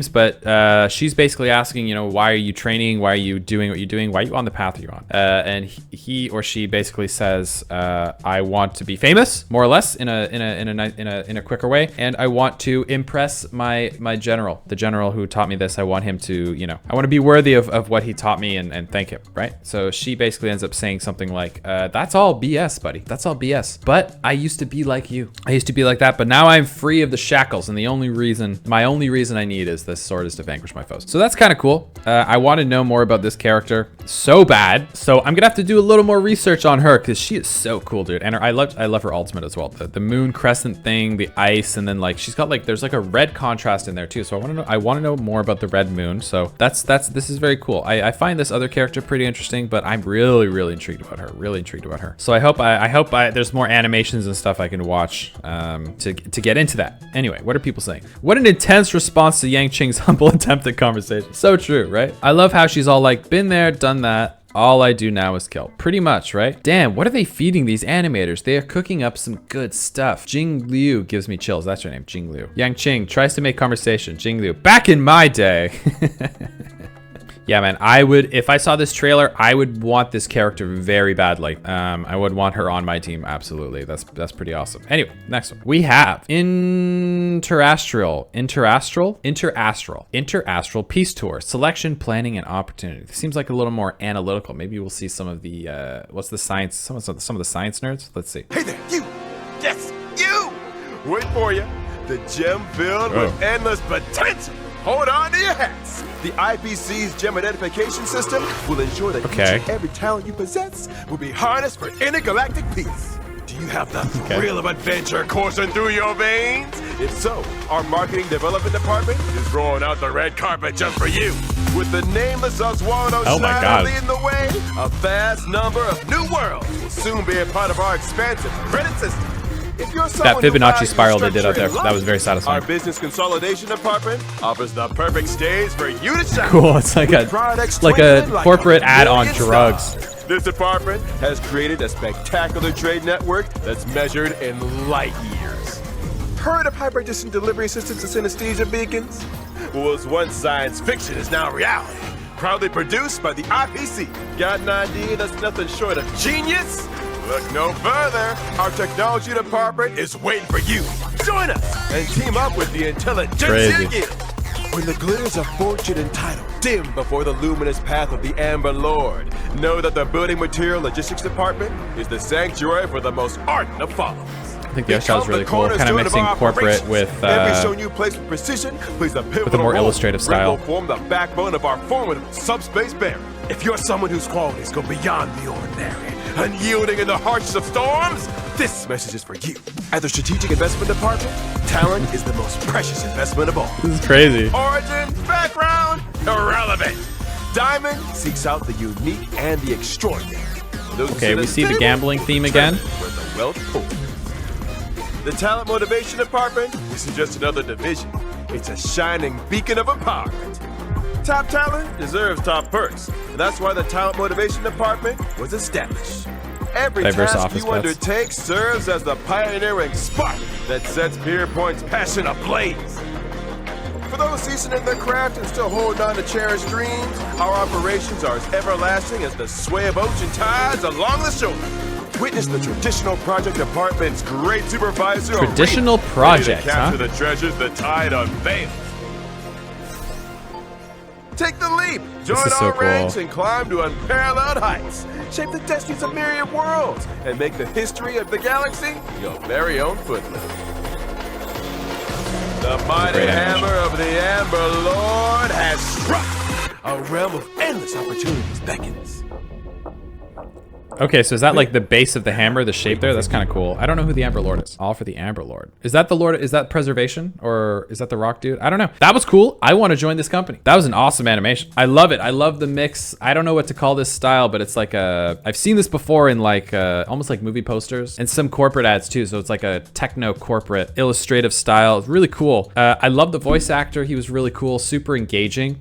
[SPEAKER 1] But she's basically asking, you know, why are you training? Why are you doing what you're doing? Why are you on the path you're on? And he or she basically says, I want to be famous, more or less, in a quicker way, and I want to impress my general, the general who taught me this. I want him to, you know, I want to be worthy of what he taught me and thank him, right? So she basically ends up saying something like, that's all BS, buddy. That's all BS. But I used to be like you. I used to be like that, but now I'm free of the shackles, and my only reason I need is this sword is to vanquish my foes. So that's kind of cool. I want to know more about this character so bad. So I'm gonna have to do a little more research on her because she is so cool, dude. And I love her ultimate as well. The moon crescent thing, the ice, and then like she's got like there's like a red contrast in there too. So I want to know more about the red moon. So this is very cool. I find this other character pretty interesting, but I'm really intrigued about her. Really intrigued about her. So I hope there's more animations and stuff I can watch to get into that. Anyway, what are people saying? What an intense response to Yang Qing's humble attempt at conversation. So true, right? I love how she's all like, been there, done that. All I do now is kill. Pretty much, right? Damn, what are they feeding these animators? They are cooking up some good stuff. Jing Liu gives me chills. That's her name, Jing Liu. Yang Qing tries to make conversation. Jing Liu. Back in my day. Yeah, man, if I saw this trailer, I would want this character very badly. I would want her on my team, absolutely. That's pretty awesome. Anyway, next one. We have Interastral Peace Tour, Selection, Planning, and Opportunity. This seems like a little more analytical. Maybe we'll see some of the, what's the science, some of the science nerds? Let's see.
[SPEAKER 11] Hey there, you! Yes, you! Wait for you. The gem filled with endless potential. Hold on to your hats. The IPC's gem identification system will ensure that each and every talent you possess will be harnessed for intergalactic peace. Do you have the thrill of adventure coursing through your veins? If so, our marketing development department is rolling out the red carpet just for you. With the nameless Oswaldo Schneider leading the way, a vast number of new worlds will soon be a part of our expansive credit system.
[SPEAKER 1] That Fibonacci spiral they did out there, that was very satisfying.
[SPEAKER 11] Our business consolidation department offers the perfect stage for you to shine.
[SPEAKER 1] Cool, it's like a corporate ad on drugs.
[SPEAKER 11] This department has created a spectacular trade network that's measured in light years. Heard of hyper-distant delivery systems and synesthesia beacons? What was once science fiction is now reality. Proudly produced by the IPC. Got an idea that's nothing short of genius? Look no further. Our technology department is waiting for you. Join us and team up with the Intelligentsia Guild. When the glitters of fortune and title dim before the luminous path of the Amber Lord, know that the building material logistics department is the sanctuary for the most ardent of followers.
[SPEAKER 1] I think the art style is really cool, kind of mixing corporate with a more illustrative style.
[SPEAKER 11] Will form the backbone of our formidable subspace barrier. If you're someone whose qualities go beyond the ordinary, unyielding in the harshest of storms, this message is for you. At the strategic investment department, talent is the most precious investment of all.
[SPEAKER 1] This is crazy.
[SPEAKER 11] Origin, background, irrelevant. Diamond seeks out the unique and the extraordinary.
[SPEAKER 1] Okay, we see the gambling theme again.
[SPEAKER 11] Where the wealth pours. The talent motivation department isn't just another division. It's a shining beacon of empowerment. Top talent deserves top perks, and that's why the talent motivation department was established. Every task you undertake serves as the pioneering spark that sets Pierpoint's passion ablaze. For those seasoned in their craft and still holding on to cherished dreams, our operations are as everlasting as the sway of ocean tides along the shore. Witness the traditional project department's great supervisor.
[SPEAKER 1] Traditional project,
[SPEAKER 11] to capture the treasures the tide unveils. Take the leap, join our ranks, and climb to unparalleled heights. Shape the destinies of myriad worlds, and make the history of the galaxy your very own footprint. The mighty hammer of the Amber Lord has struck. A realm of endless opportunities beckons.
[SPEAKER 1] Okay, so is that like the base of the hammer, the shape there? That's kind of cool. I don't know who the Amber Lord is. All for the Amber Lord. Is that the Lord? Is that Preservation? Or is that the Rock Dude? I don't know. That was cool. I want to join this company. That was an awesome animation. I love it. I love the mix. I don't know what to call this style, but it's like a... I've seen this before in like almost like movie posters and some corporate ads too. So it's like a techno corporate illustrative style. It's really cool. I love the voice actor. He was really cool. Super engaging.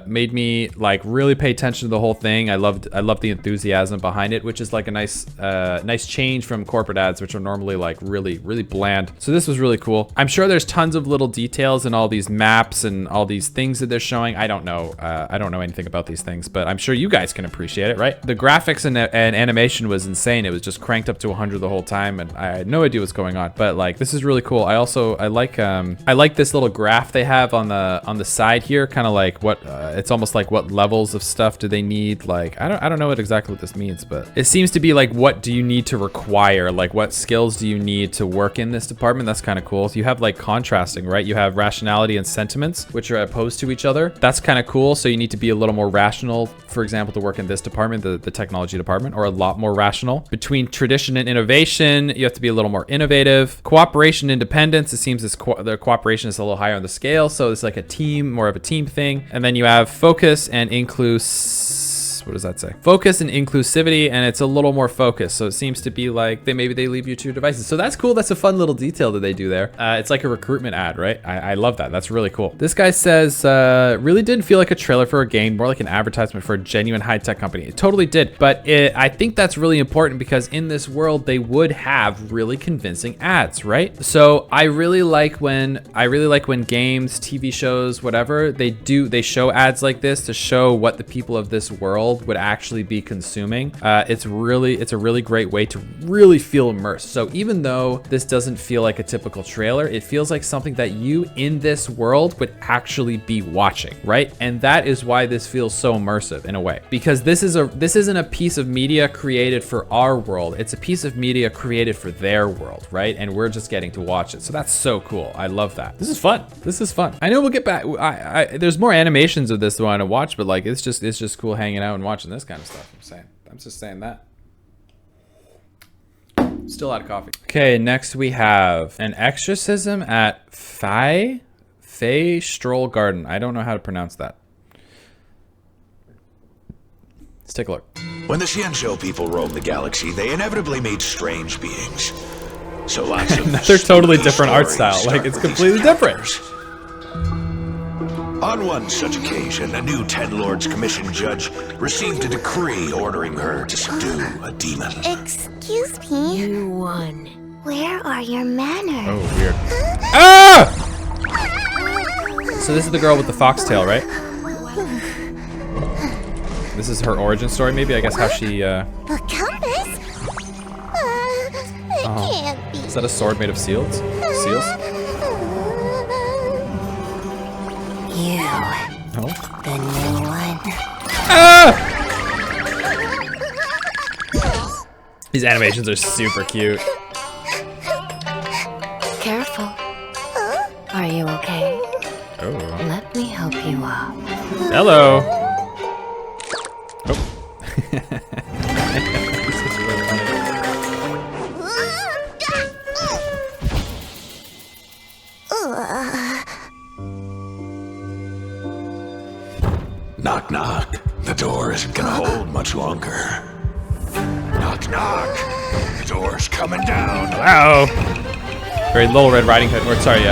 [SPEAKER 1] Made me like really pay attention to the whole thing. I loved the enthusiasm behind it, which which is like a nice nice change from corporate ads, which are normally like really bland. So this was really cool. I'm sure there's tons of little details in all these maps and all these things that they're showing. I don't know anything about these things, but I'm sure you guys can appreciate it, right? The graphics and animation was insane. It was just cranked up to 100 the whole time, and I had no idea what's going on. But like, this is really cool. I like this little graph they have on the side here, kind of like what it's almost like what levels of stuff do they need. Like, I don't know exactly what this means, but it seems to be like, what do you need to require? Like, what skills do you need to work in this department? That's kind of cool. So you have like contrasting, right? You have rationality and sentiments, which are opposed to each other. That's kind of cool. So you need to be a little more rational, for example, to work in this department, the technology department, or a lot more rational. Between tradition and innovation, you have to be a little more innovative. Cooperation, independence, it seems their cooperation is a little higher on the scale. So it's like a team, more of a team thing. And then you have focus and what does that say? Focus and inclusivity, and it's a little more focused. So it seems to be like maybe they leave you two devices. So that's cool. That's a fun little detail that they do there. It's like a recruitment ad, right? I love that. That's really cool. This guy says, really didn't feel like a trailer for a game, more like an advertisement for a genuine high-tech company. It totally did. But I think that's really important because in this world, they would have really convincing ads, right? So I really like when games, TV shows, whatever, they show ads like this to show what the people of this world would actually be consuming. It's a really great way to really feel immersed. So even though this doesn't feel like a typical trailer, it feels like something that you in this world would actually be watching, right? And that is why this feels so immersive in a way, because this isn't a piece of media created for our world. It's a piece of media created for their world, right? And we're just getting to watch it. So that's so cool. I love that. This is fun. This is fun. I know we'll get back. There's more animations of this that I want to watch, but like, it's just cool hanging out and watching this kind of stuff. I'm just saying that. Still out of coffee. Okay, next we have an exorcism at Fey Stroll Garden. I don't know how to pronounce that. Let's take a look.
[SPEAKER 12] When the Xianzhou people roamed the galaxy, they inevitably made strange beings. So lots of
[SPEAKER 1] they're totally different art style. Like, it's completely different.
[SPEAKER 12] On one such occasion, a new Ten Lords Commission judge received a decree ordering her to subdue a demon.
[SPEAKER 10] Excuse me?
[SPEAKER 5] You won.
[SPEAKER 10] Where are your manners?
[SPEAKER 1] Oh, weird. Ah! So this is the girl with the foxtail, right? This is her origin story, maybe? I guess how she,
[SPEAKER 10] A compass? It can't be.
[SPEAKER 1] Is that a sword made of seals? Seals?
[SPEAKER 10] You.
[SPEAKER 1] Oh.
[SPEAKER 10] The new one.
[SPEAKER 1] Ah! These animations are super cute.
[SPEAKER 5] Careful. Are you okay?
[SPEAKER 1] Oh.
[SPEAKER 5] Let me help you up.
[SPEAKER 1] Hello. Oh.
[SPEAKER 12] Knock, knock. The door isn't gonna hold much longer. Knock, knock. The door's coming down.
[SPEAKER 1] Hello. Very Little Red Riding Hood. Or sorry,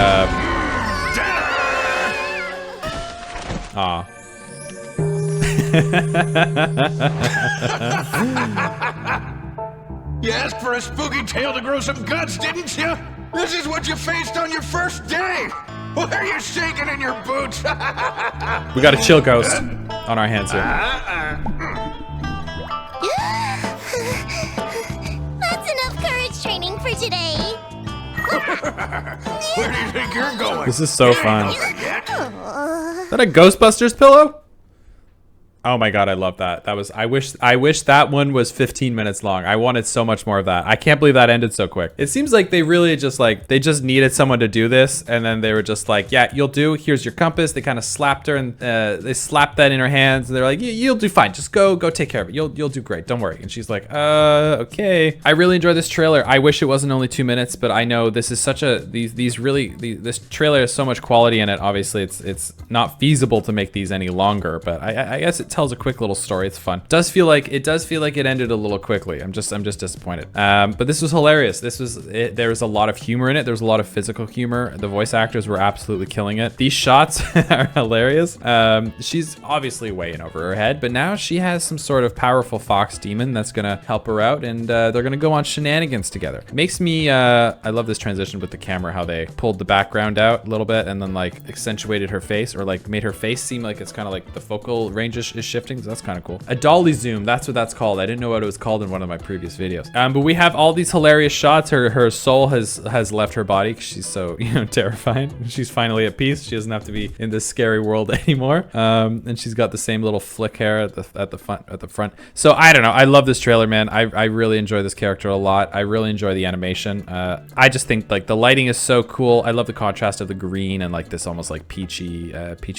[SPEAKER 1] Aw.
[SPEAKER 12] You asked for a spooky tale to grow some guts, didn't you? This is what you faced on your first day. Why are you shaking in your boots?
[SPEAKER 1] We got a chill ghost on our hands here.
[SPEAKER 10] That's enough courage training for today.
[SPEAKER 12] Where do you think you're going?
[SPEAKER 1] This is so fun. Is that a Ghostbusters pillow? Oh my god, I love that. That was I wish that one was 15 minutes long. I wanted so much more of that. I can't believe that ended so quick. It seems like they really just they just needed someone to do this, and then they were just like, yeah, you'll do. Here's your compass. They kind of slapped her, and they slapped that in her hands, and they're like, you'll do fine. Just go take care of it. You'll do great. Don't worry. And she's like, okay. I really enjoyed this trailer. I wish it wasn't only 2 minutes, but I know this is such a this trailer has so much quality in it. Obviously, it's not feasible to make these any longer, but I guess tells a quick little story. It's fun. It does feel like it ended a little quickly. I'm just disappointed. But this was hilarious. There was a lot of humor in it. There was a lot of physical humor. The voice actors were absolutely killing it. These shots are hilarious. She's obviously way in over her head, but now she has some sort of powerful fox demon that's gonna help her out, and they're gonna go on shenanigans together. It makes me, I love this transition with the camera, how they pulled the background out a little bit and then like accentuated her face, or like made her face seem like it's kind of like the focal range is shifting. So that's kind of cool. A dolly zoom, that's what that's called. I didn't know what it was called in one of my previous videos. But we have all these hilarious shots. Her soul has left her body because she's so, you know, terrified. She's finally at peace. She doesn't have to be in this scary world anymore. And she's got the same little flick hair at the front. So I don't know. I love this trailer, man. I really enjoy this character a lot. I really enjoy the animation. I just think like the lighting is so cool. I love the contrast of the green and like this almost like peachy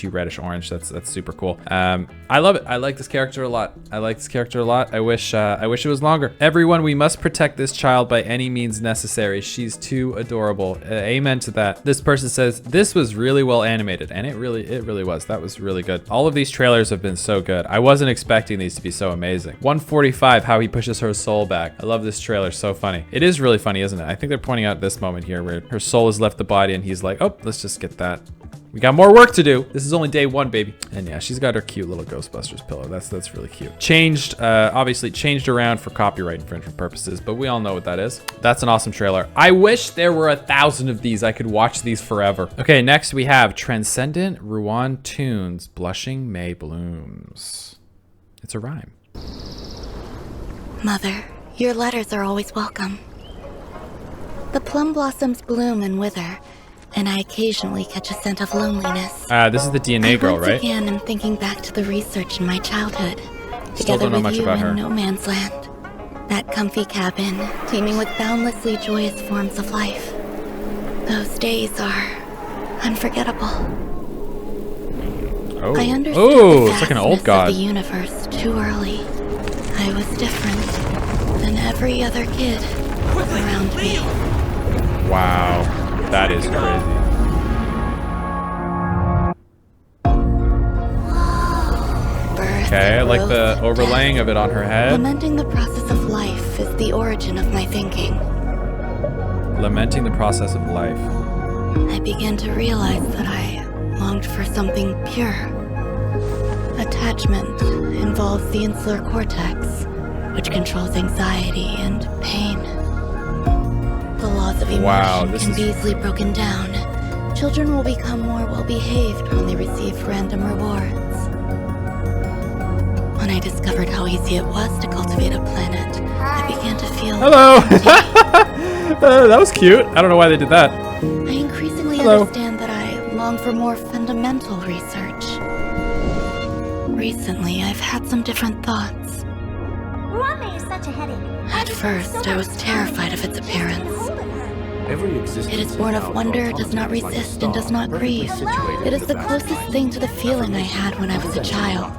[SPEAKER 1] reddish orange. That's super cool. I love it. I like this character a lot. I wish it was longer. Everyone, we must protect this child by any means necessary. She's too adorable. Amen to that. This person says this was really well animated, and it really was. That was really good. All of these trailers have been so good. I wasn't expecting these to be so amazing. 145, how he pushes her soul back. I love this trailer. So funny. It is really funny, isn't it? I think they're pointing out this moment here where her soul has left the body, and he's like, oh, let's just get that. We got more work to do. This is only day one, baby. And yeah, she's got her cute little Ghostbusters pillow. That's really cute. Obviously changed around for copyright infringement purposes, but we all know what that is. That's an awesome trailer. I wish there were 1,000 of these. I could watch these forever. Okay, next we have Transcendent Ruan Tunes, Blushing May Blooms. It's a rhyme.
[SPEAKER 13] Mother, your letters are always welcome. The plum blossoms bloom and wither, and I occasionally catch a scent of loneliness.
[SPEAKER 1] This is the DNA girl, right?
[SPEAKER 13] Once again, I'm thinking back to the research in my childhood.
[SPEAKER 1] Still don't know much about her.
[SPEAKER 13] No man's land. That comfy cabin, teeming with boundlessly joyous forms of life. Those days are unforgettable.
[SPEAKER 1] Oh,
[SPEAKER 13] I understood the
[SPEAKER 1] it's like an old god.
[SPEAKER 13] Of the universe too early. I was different than every other kid around me.
[SPEAKER 1] Wow, that is crazy. Okay, I like the overlaying of it on her head.
[SPEAKER 13] Lamenting the process of life is the origin of my thinking.
[SPEAKER 1] Lamenting the process of life.
[SPEAKER 13] I began to realize that I longed for something pure. Attachment involves the insular cortex, which controls anxiety and pain. The laws of emotion can be easily broken down. Children will become more well-behaved when they receive random rewards. When I discovered how easy it was to cultivate a planet, I began to feel...
[SPEAKER 1] Hello! That was cute. I don't know why they did that.
[SPEAKER 13] I increasingly understand that I long for more fundamental research. Recently, I've had some different thoughts.
[SPEAKER 10] Is such a headache.
[SPEAKER 13] At first, I was terrified of its appearance. It is born of wonder, does not resist, and does not grieve. It is the closest thing to the feeling I had when I was a child.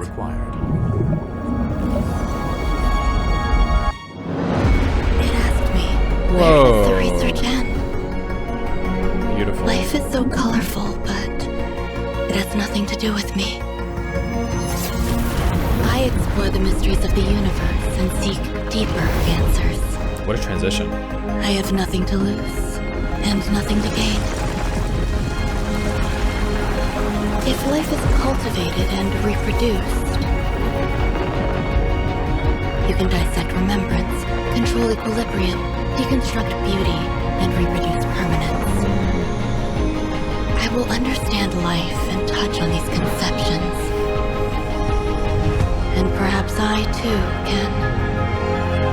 [SPEAKER 13] It asked me, where does the research end?
[SPEAKER 1] Beautiful.
[SPEAKER 13] Life is so colorful, but it has nothing to do with me. I explore the mysteries of the universe and seek deeper answers.
[SPEAKER 1] What a transition.
[SPEAKER 13] I have nothing to lose and nothing to gain. If life is cultivated and reproduced, you can dissect remembrance, control equilibrium, deconstruct beauty, and reproduce permanence. I will understand life and touch on these conceptions. And perhaps I, too, can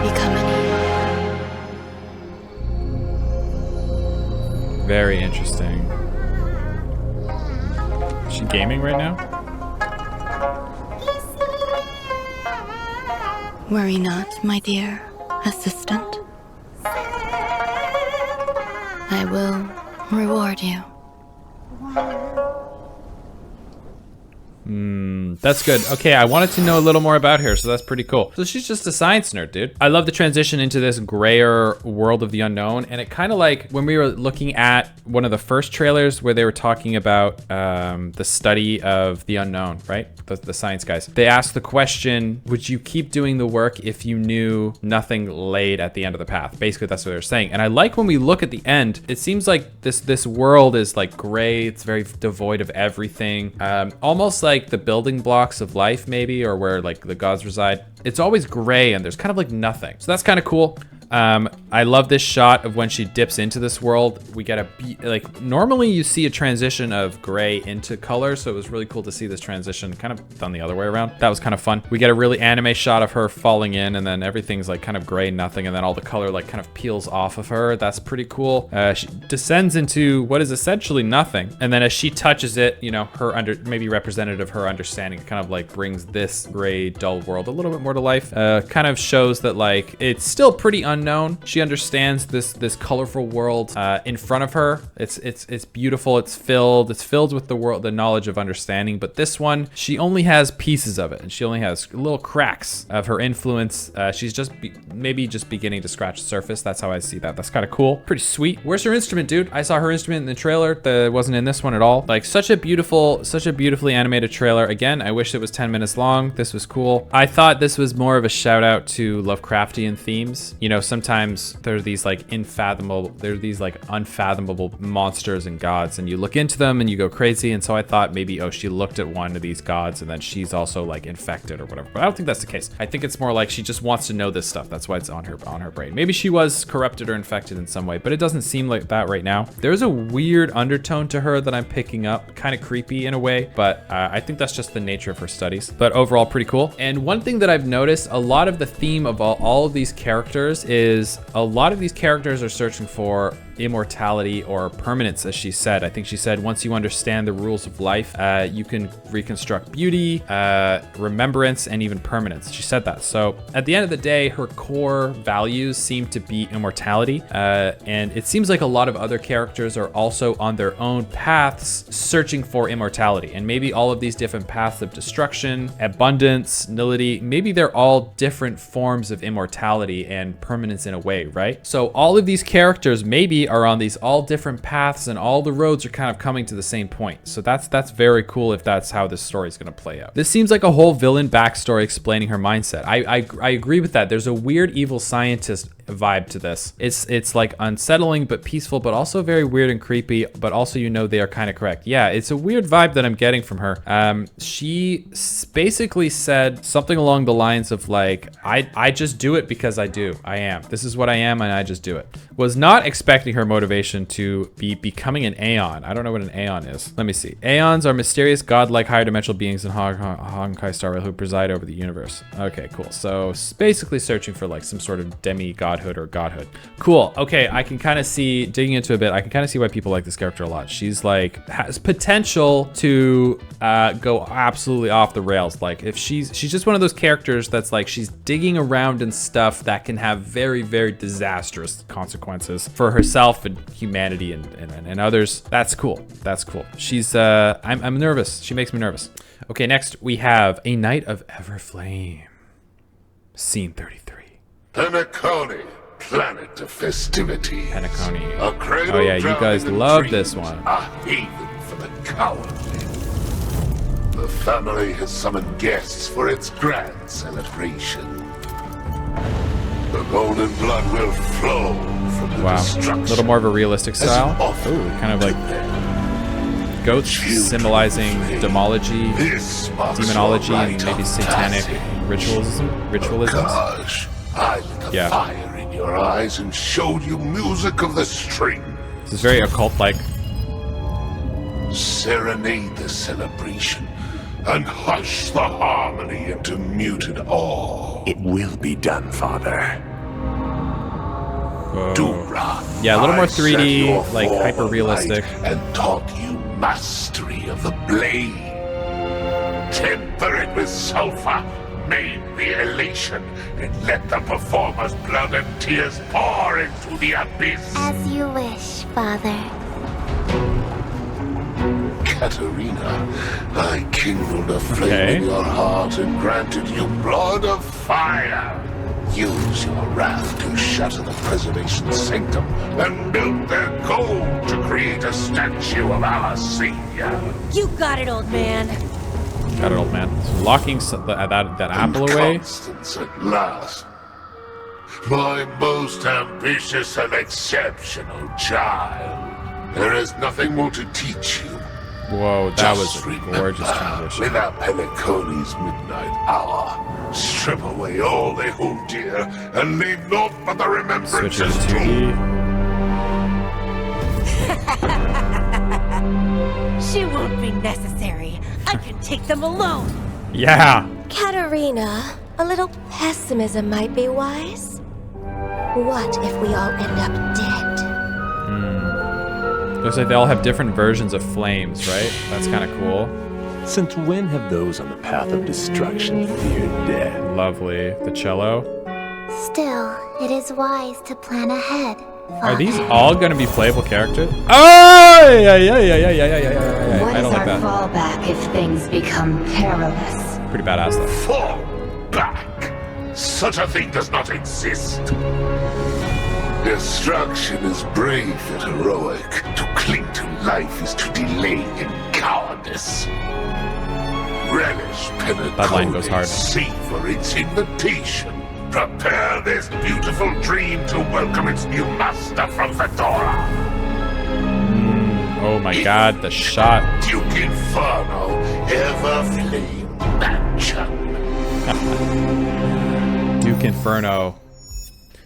[SPEAKER 13] become an
[SPEAKER 1] Very interesting. Is she gaming right now?
[SPEAKER 13] Worry not, my dear assistant. I will reward you.
[SPEAKER 1] That's good. Okay, I wanted to know a little more about her, so that's pretty cool. So she's just a science nerd, dude. I love the transition into this grayer world of the unknown, and it kind of like when we were looking at one of the first trailers where they were talking about the study of the unknown, right? The science guys. They asked the question, would you keep doing the work if you knew nothing laid at the end of the path? Basically, that's what they're saying. And I like when we look at the end, it seems like this world is like gray. It's very devoid of everything. Almost like the building blocks of life, maybe, or where like the gods reside. It's always gray and there's kind of like nothing. So that's kind of cool. I love this shot of when she dips into this world. We get like normally you see a transition of gray into color, so it was really cool to see this transition kind of done the other way around. That was kind of fun. We get a really anime shot of her falling in, and then everything's like kind of gray, nothing, and then all the color like kind of peels off of her. That's pretty cool. She descends into what is essentially nothing, and then as she touches it, you know, her maybe representative of her understanding kind of like brings this gray, dull world a little bit more to life. Kind of shows that like it's still pretty unknown. She understands this colorful world in front of her. It's beautiful. It's filled with the knowledge of understanding. But this one, she only has pieces of it, and she only has little cracks of her influence. She's just maybe just beginning to scratch the surface. That's how I see that. That's kind of cool. Pretty sweet. Where's her instrument, dude? I saw her instrument in the trailer. That wasn't in this one at all. Like such a beautifully animated trailer. Again, I wish it was 10 minutes long. This was cool. I thought this was more of a shout out to Lovecraftian themes. You know, sometimes there are these like unfathomable monsters and gods, and you look into them and you go crazy. And so I thought maybe, oh, she looked at one of these gods and then she's also like infected or whatever. But I don't think that's the case. I think it's more like she just wants to know this stuff. That's why it's on her brain. Maybe she was corrupted or infected in some way, but it doesn't seem like that right now. There's a weird undertone to her that I'm picking up, kind of creepy in a way, but I think that's just the nature of her studies. But overall, pretty cool. And one thing that I've noticed, a lot of the theme of all of these characters is a lot of these characters are searching for immortality or permanence, as she said. I think she said once you understand the rules of life, you can reconstruct beauty, remembrance, and even permanence. She said that. So at the end of the day, her core values seem to be immortality, and it seems like a lot of other characters are also on their own paths searching for immortality. And maybe all of these different paths of destruction, abundance, nullity, maybe they're all different forms of immortality and permanence in a way, right? So all of these characters maybe are on these all different paths, and all the roads are kind of coming to the same point. So that's very cool if that's how this story is going to play out. This seems like a whole villain backstory explaining her mindset. I agree with that. There's a weird evil scientist vibe to this. It's like unsettling but peaceful, but also very weird and creepy, but also you know they are kind of correct. Yeah, it's a weird vibe that I'm getting from her. She basically said something along the lines of like, I just do it because I do. I am. This is what I am, and I just do it. Was not expecting her motivation to be becoming an Aeon. I don't know what an Aeon is. Let me see. Aeons are mysterious, godlike, higher dimensional beings in Honkai Star Rail who preside over the universe. Okay, cool. So basically searching for like some sort of demigod or godhood. Cool. Okay, I can kind of see, digging into a bit, I can kind of see why people like this character a lot. She's like, has potential to go absolutely off the rails. Like if she's just one of those characters that's like, she's digging around in stuff that can have very, very disastrous consequences for herself and humanity and others. That's cool. That's cool. She's, I'm nervous. She makes me nervous. Okay, next we have A Night of Everflame. Scene 33.
[SPEAKER 12] Penacony, planet of festivity.
[SPEAKER 1] Penacony. Oh yeah, you guys love this one.
[SPEAKER 12] A haven for the cowardly. The family has summoned guests for its grand celebration. The golden blood will flow from the destruction.
[SPEAKER 1] A little more of a realistic style. Ooh, kind of like goats symbolizing demology, demonology, and maybe satanic ritualisms.
[SPEAKER 12] Gosh, I lit a fire in your eyes and showed you music of the string.
[SPEAKER 1] This is very occult-like.
[SPEAKER 12] Serenade the celebration and hush the harmony into muted awe. It will be done, Father.
[SPEAKER 1] Yeah, a little more 3D, like hyper-realistic.
[SPEAKER 12] And taught you mastery of the blade. Temper it with sulfur, name the elation, and let the performer's blood and tears pour into the abyss.
[SPEAKER 14] As you wish, Father.
[SPEAKER 12] Katerina, I kindled a flame in your heart and granted you blood of fire. Use your wrath to shatter the preservation sanctum and build their gold to create a statue of our savior.
[SPEAKER 10] You got it, old man.
[SPEAKER 1] Got it, old man. So locking that apple away.
[SPEAKER 12] Constance at last. My most ambitious and exceptional child. There is nothing more to teach you.
[SPEAKER 1] Whoa, that was a gorgeous transition.
[SPEAKER 12] With our Peliconi's midnight hour, strip away all they hold dear and leave naught but the remembrances to
[SPEAKER 1] E.
[SPEAKER 10] She won't be necessary. I can take them alone.
[SPEAKER 1] Yeah.
[SPEAKER 14] Katarina, a little pessimism might be wise. What if we all end up dead?
[SPEAKER 1] Looks like they all have different versions of flames, right? That's kind of cool.
[SPEAKER 15] Since when have those on the path of destruction feared death?
[SPEAKER 1] Lovely. The cello.
[SPEAKER 16] Still, it is wise to plan ahead.
[SPEAKER 1] Are these all going to be playable characters? Oh! Yeah.
[SPEAKER 5] What
[SPEAKER 1] I
[SPEAKER 5] is
[SPEAKER 1] don't like
[SPEAKER 5] our
[SPEAKER 1] that.
[SPEAKER 5] fallback if things become perilous?
[SPEAKER 1] Pretty badass though.
[SPEAKER 12] fall back. Such a thing does not exist. Destruction is brave and heroic. To cling to life is to delay in cowardice. Relish
[SPEAKER 1] That line goes hard.
[SPEAKER 12] savor its invitation. Prepare this beautiful dream to welcome its new master from Fedora.
[SPEAKER 1] Oh my god, the shot.
[SPEAKER 12] Duke Inferno, ever flame mansion.
[SPEAKER 1] Duke Inferno.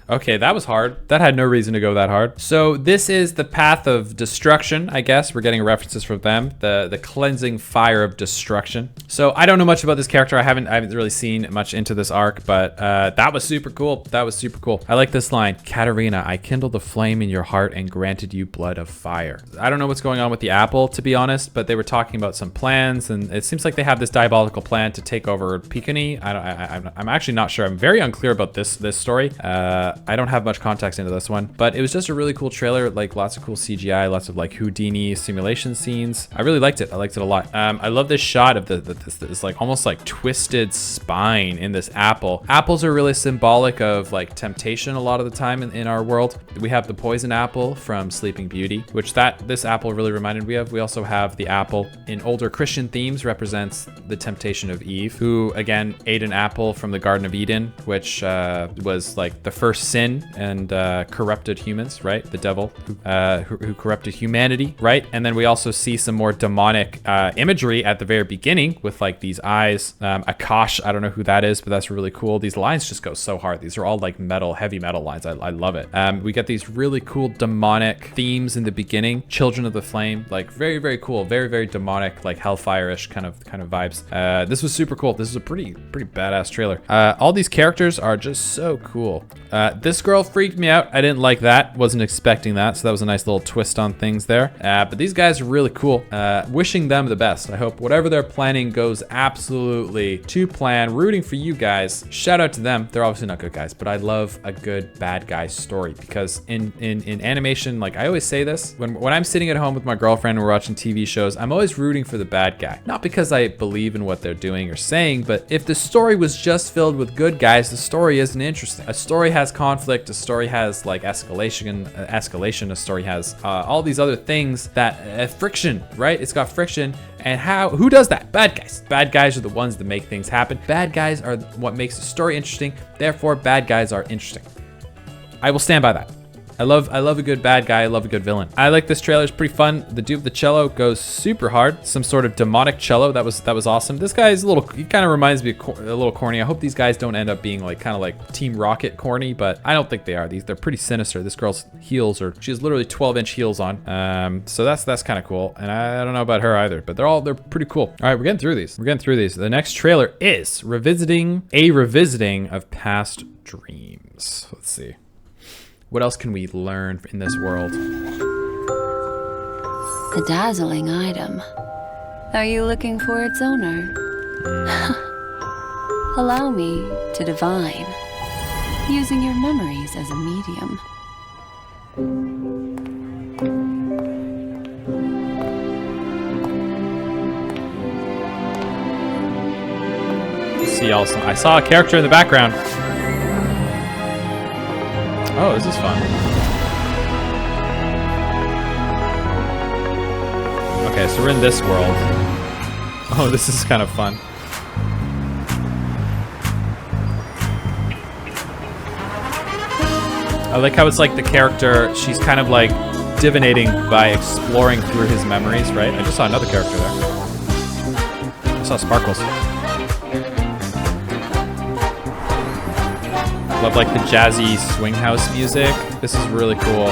[SPEAKER 1] Okay, that was hard. That had no reason to go that hard. So this is the path of destruction, I guess. We're getting references from them. The cleansing fire of destruction. So I don't know much about this character. I haven't really seen much into this arc, but that was super cool. That was super cool. I like this line. Katarina, I kindled the flame in your heart and granted you blood of fire. I don't know what's going on with the apple, to be honest, but they were talking about some plans, and it seems like they have this diabolical plan to take over Pikuni. I'm actually not sure. I'm very unclear about this story. I don't have much context into this one, but it was just a really cool trailer, like lots of cool CGI, lots of like Houdini simulation scenes. I really liked it. I liked it a lot. I love this shot of this like almost like twisted spine in this apple. Apples are really symbolic of like temptation a lot of the time in our world. We have the poison apple from Sleeping Beauty, which this apple really reminded me of. We also have the apple in older Christian themes represents the temptation of Eve, who again ate an apple from the Garden of Eden, which was like the first sin and corrupted humans, right? The devil who corrupted humanity, right? And then we also see some more demonic imagery at the very beginning with like these eyes. Akash, I don't know who that is, but that's really cool. These lines just go so hard. These are all like heavy metal lines. I love it. We get these really cool demonic themes in the beginning. Children of the Flame, like very, very cool. Very, very demonic, like Hellfire-ish kind of vibes. This was super cool. This is a pretty badass trailer. All these characters are just so cool. This girl freaked me out. I didn't like that. Wasn't expecting that. So that was a nice little twist on things there. But these guys are really cool. Wishing them the best. I hope whatever they're planning goes absolutely to plan. Rooting for you guys. Shout out to them. They're obviously not good guys, but I love a good bad guy story because in animation, like I always say this, when I'm sitting at home with my girlfriend and we're watching TV shows, I'm always rooting for the bad guy. Not because I believe in what they're doing or saying, but if the story was just filled with good guys, the story isn't interesting. A story has conflict, a story has like escalation, a story has all these other things that friction, right? It's got friction. And who does that? Bad guys. Bad guys are the ones that make things happen. Bad guys are what makes the story interesting. Therefore, bad guys are interesting. I will stand by that. I love a good bad guy. I love a good villain. I like this trailer. It's pretty fun. The dude with the cello goes super hard. Some sort of demonic cello. That was awesome. This guy is he kind of reminds me of a little corny. I hope these guys don't end up being like kind of like Team Rocket corny, but I don't think they are. They're pretty sinister. This girl's heels she has literally 12-inch heels on. So that's kind of cool. And I don't know about her either, but they're pretty cool. All right, we're getting through these. The next trailer is revisiting of past dreams. Let's see. What else can we learn in this world?
[SPEAKER 3] A dazzling item. Are you looking for its owner? Allow me to divine, using your memories as a medium.
[SPEAKER 1] See also, I saw a character in the background. Oh, this is fun. Okay, so we're in this world. Oh, this is kind of fun. I like how it's like the character, she's kind of like divinating by exploring through his memories, right? I just saw another character there. I saw Sparkles. Love like the jazzy swing house music. This is really cool.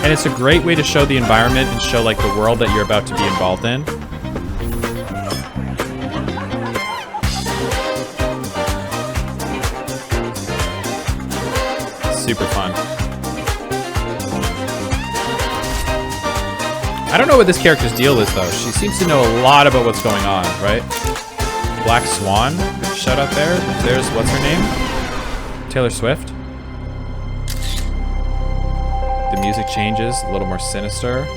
[SPEAKER 1] And it's a great way to show the environment and show like the world that you're about to be involved in. Super fun. I don't know what this character's deal is though. She seems to know a lot about what's going on, right? Black Swan, shout out there. There's, what's her name? Taylor Swift. The music changes, a little more sinister.
[SPEAKER 7] Did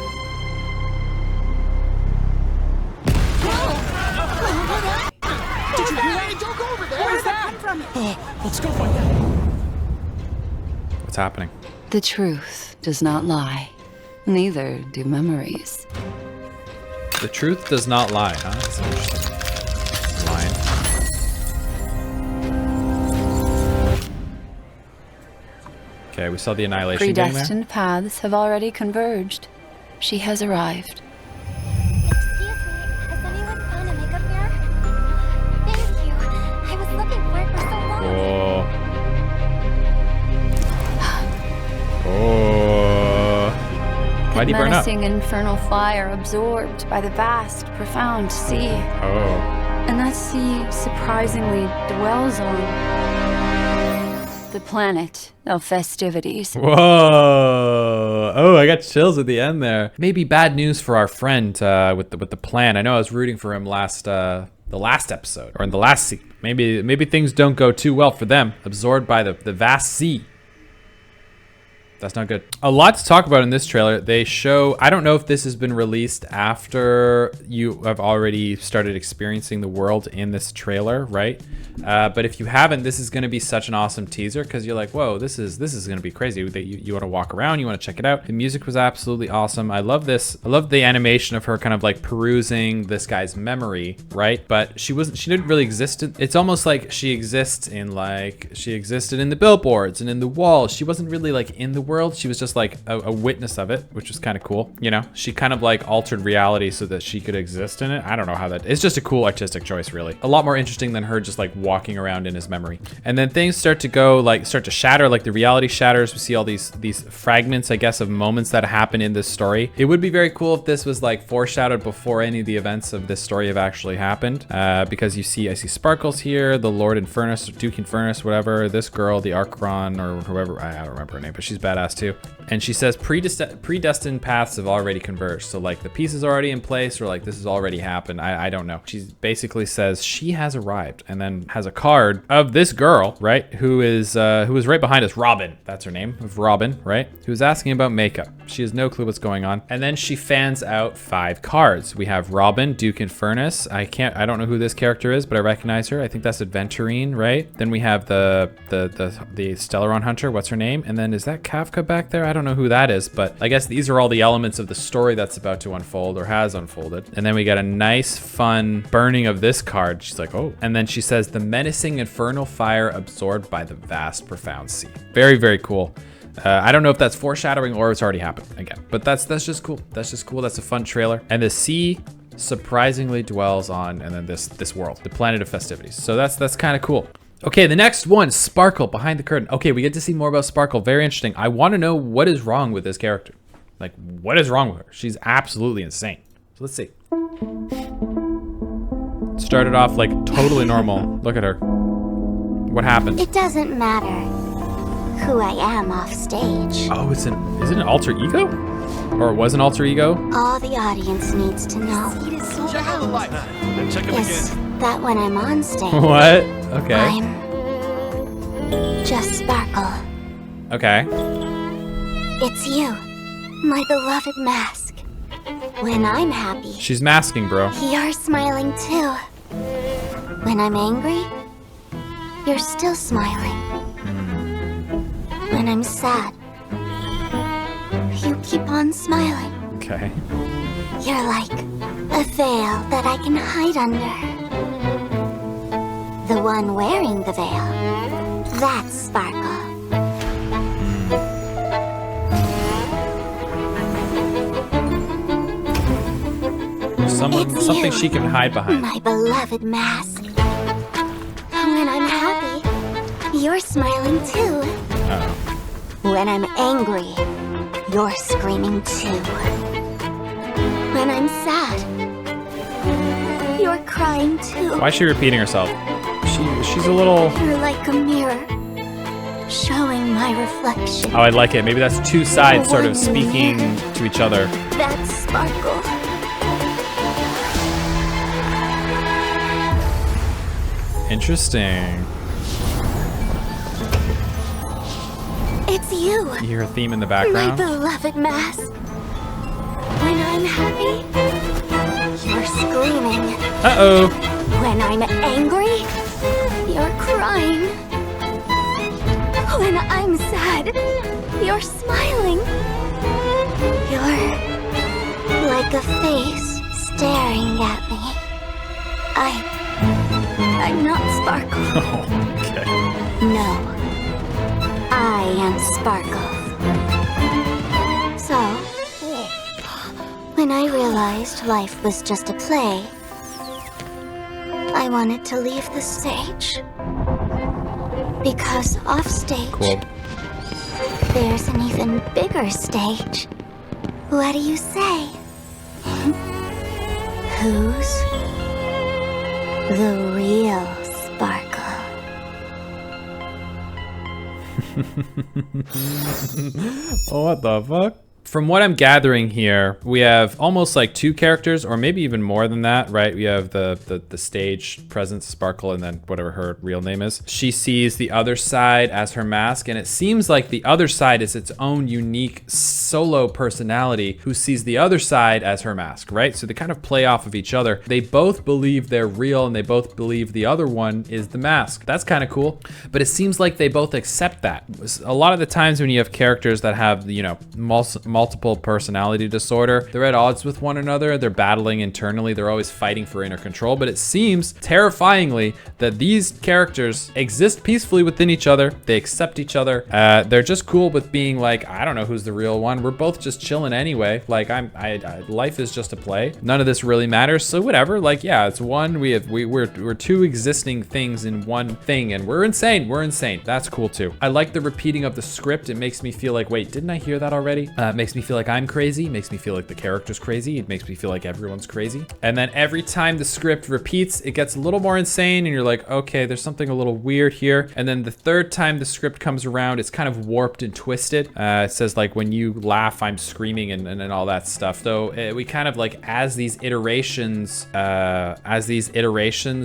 [SPEAKER 7] you hear that? Don't go over there! Where's that come from? Oh, let's go find out.
[SPEAKER 1] What's happening?
[SPEAKER 17] The truth does not lie. Neither do memories.
[SPEAKER 1] The truth does not lie, huh? That's interesting. Line. Okay, we saw the annihilation game there.
[SPEAKER 17] Predestined paths have already converged. She has arrived.
[SPEAKER 16] Excuse me, has anyone found a makeup mirror? Thank you. I was looking for it for so long.
[SPEAKER 1] Oh. Why do you burn up?
[SPEAKER 17] Menacing infernal fire absorbed by the vast, profound sea.
[SPEAKER 1] Oh.
[SPEAKER 17] And that sea surprisingly dwells on the planet of festivities.
[SPEAKER 1] Whoa! Oh, I got chills at the end there. Maybe bad news for our friend with the plan. I know I was rooting for him the last episode or in the last scene. Maybe things don't go too well for them. Absorbed by the vast sea. That's not good. A lot to talk about in this trailer. They show, I don't know if this has been released after you have already started experiencing the world in this trailer, right? But if you haven't, this is gonna be such an awesome teaser because you're like, whoa, this is gonna be crazy. You wanna walk around, you wanna check it out. The music was absolutely awesome. I love this. I love the animation of her kind of like perusing this guy's memory, right? But she didn't really exist. It's almost like she existed in the billboards and in the walls. She wasn't really like in the world. She was just like a witness of it, which was kind of cool. You know, she kind of like altered reality so that she could exist in it. I don't know how it's just a cool artistic choice, really. A lot more interesting than her just like walking around in his memory. And then things start to shatter, like the reality shatters. We see all these fragments, I guess, of moments that happen in this story. It would be very cool if this was like foreshadowed before any of the events of this story have actually happened. Because I see Sparkles here, the Lord Infernus, Duke Infernus, whatever, this girl, the Archron, or whoever, I don't remember her name, but she's badass too. And she says predestined paths have already converged. So like the piece is already in place, or like this has already happened. I don't know. She basically says she has arrived, and then has a card of this girl, right? Who is right behind us, Robin. That's her name, of Robin, right? Who's asking about makeup. She has no clue what's going on. And then she fans out 5 cards. We have Robin, Duke Infernus. I don't know who this character is, but I recognize her. I think that's Adventurine, right? Then we have the Stellaron Hunter. What's her name? And then is that Kafka back there? I don't know who that is, but I guess these are all the elements of the story that's about to unfold or has unfolded. And then we got a nice, fun burning of this card. She's like, oh. And then she says, the menacing infernal fire absorbed by the vast, profound sea. Very, very cool. I don't know if that's foreshadowing or it's already happened again, but that's just cool. That's just cool. That's a fun trailer. And the sea surprisingly dwells on, and then this world, the planet of festivities. So that's kind of cool. Okay, the next one, Sparkle, behind the curtain. Okay, we get to see more about Sparkle. Very interesting. I want to know what is wrong with this character. Like, what is wrong with her? She's absolutely insane. So let's see. Started off like totally normal. Look at her. What happened?
[SPEAKER 16] It doesn't matter who I am off stage.
[SPEAKER 1] Oh, is it an alter ego? Or it was an alter ego?
[SPEAKER 16] All the audience needs to know
[SPEAKER 7] Check out the light. Then check him
[SPEAKER 16] is
[SPEAKER 7] again.
[SPEAKER 16] that when I'm on stage,
[SPEAKER 1] What? Okay.
[SPEAKER 16] I'm just Sparkle.
[SPEAKER 1] Okay.
[SPEAKER 16] It's you, my beloved mask. When I'm happy,
[SPEAKER 1] She's masking, bro.
[SPEAKER 16] you're smiling too. When I'm angry, you're still smiling. When I'm sad, you keep on smiling.
[SPEAKER 1] Okay.
[SPEAKER 16] You're like a veil that I can hide under. The one wearing the veil, that's Sparkle.
[SPEAKER 1] Something she can hide behind.
[SPEAKER 16] My beloved mask. When I'm happy, you're smiling too.
[SPEAKER 1] Uh-oh.
[SPEAKER 16] When I'm angry, you're screaming too. When I'm sad, you're crying too.
[SPEAKER 1] Why is she repeating herself? She's a little...
[SPEAKER 16] You're like a mirror, showing my reflection.
[SPEAKER 1] Oh, I like it. Maybe that's two sides sort of speaking to each other.
[SPEAKER 16] That's Sparkle.
[SPEAKER 1] Interesting.
[SPEAKER 16] It's you.
[SPEAKER 1] You hear a theme in the
[SPEAKER 16] My
[SPEAKER 1] background?
[SPEAKER 16] beloved mask. When I'm happy, you're screaming.
[SPEAKER 1] Uh-oh.
[SPEAKER 16] When I'm angry, you're crying. When I'm sad, you're smiling. You're like a face staring at me. I'm not Sparkle.
[SPEAKER 1] Okay.
[SPEAKER 16] No. I am Sparkle. So, when I realized life was just a play, I wanted to leave the stage. Because off stage,
[SPEAKER 1] cool.
[SPEAKER 16] There's an even bigger stage. What do you say? Who's the real Sparkle?
[SPEAKER 1] What the fuck? From what I'm gathering here, we have almost like two characters, or maybe even more than that, right? We have the stage presence, Sparkle, and then whatever her real name is. She sees the other side as her mask, and it seems like the other side is its own unique solo personality who sees the other side as her mask, right? So they kind of play off of each other. They both believe they're real, and they both believe the other one is the mask. That's kind of cool, but it seems like they both accept that. A lot of the times when you have characters that have, you know, multiple personality disorder, they're at odds with one another, they're battling internally, they're always fighting for inner control, but it seems terrifyingly that these characters exist peacefully within each other, they accept each other, they're just cool with being like, I don't know who's the real one, we're both just chilling anyway, like life is just a play, none of this really matters, so whatever, like yeah, it's one, we're two existing things in one thing, and we're insane, that's cool too. I like the repeating of the script, it makes me feel like, wait, didn't I hear that already? It makes me feel like I'm crazy, makes me feel like the character's crazy, it makes me feel like everyone's crazy. And then every time the script repeats, it gets a little more insane and you're like, okay, there's something a little weird here. And then the third time the script comes around, it's kind of warped and twisted. It says like, when you laugh, I'm screaming and all that stuff. So we kind of like, as these iterations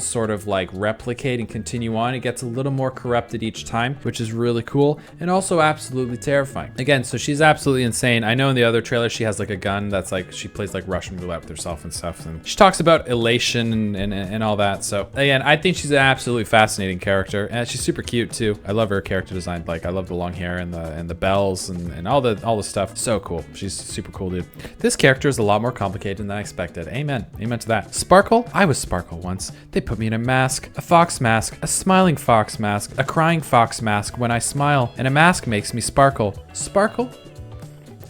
[SPEAKER 1] sort of like replicate and continue on, it gets a little more corrupted each time, which is really cool and also absolutely terrifying. Again, so she's absolutely insane. I know in the other trailer she has like a gun that's like, she plays like Russian roulette with herself and stuff, and she talks about elation and all that. So again, I think she's an absolutely fascinating character, and she's super cute too. I love her character design. Like I love the long hair and the bells and all the stuff. So cool. She's super cool, dude. This character is a lot more complicated than I expected. Amen to that. Sparkle? I was Sparkle once. They put me in a mask, a fox mask, a smiling fox mask, a crying fox mask when I smile, and a mask makes me sparkle. Sparkle?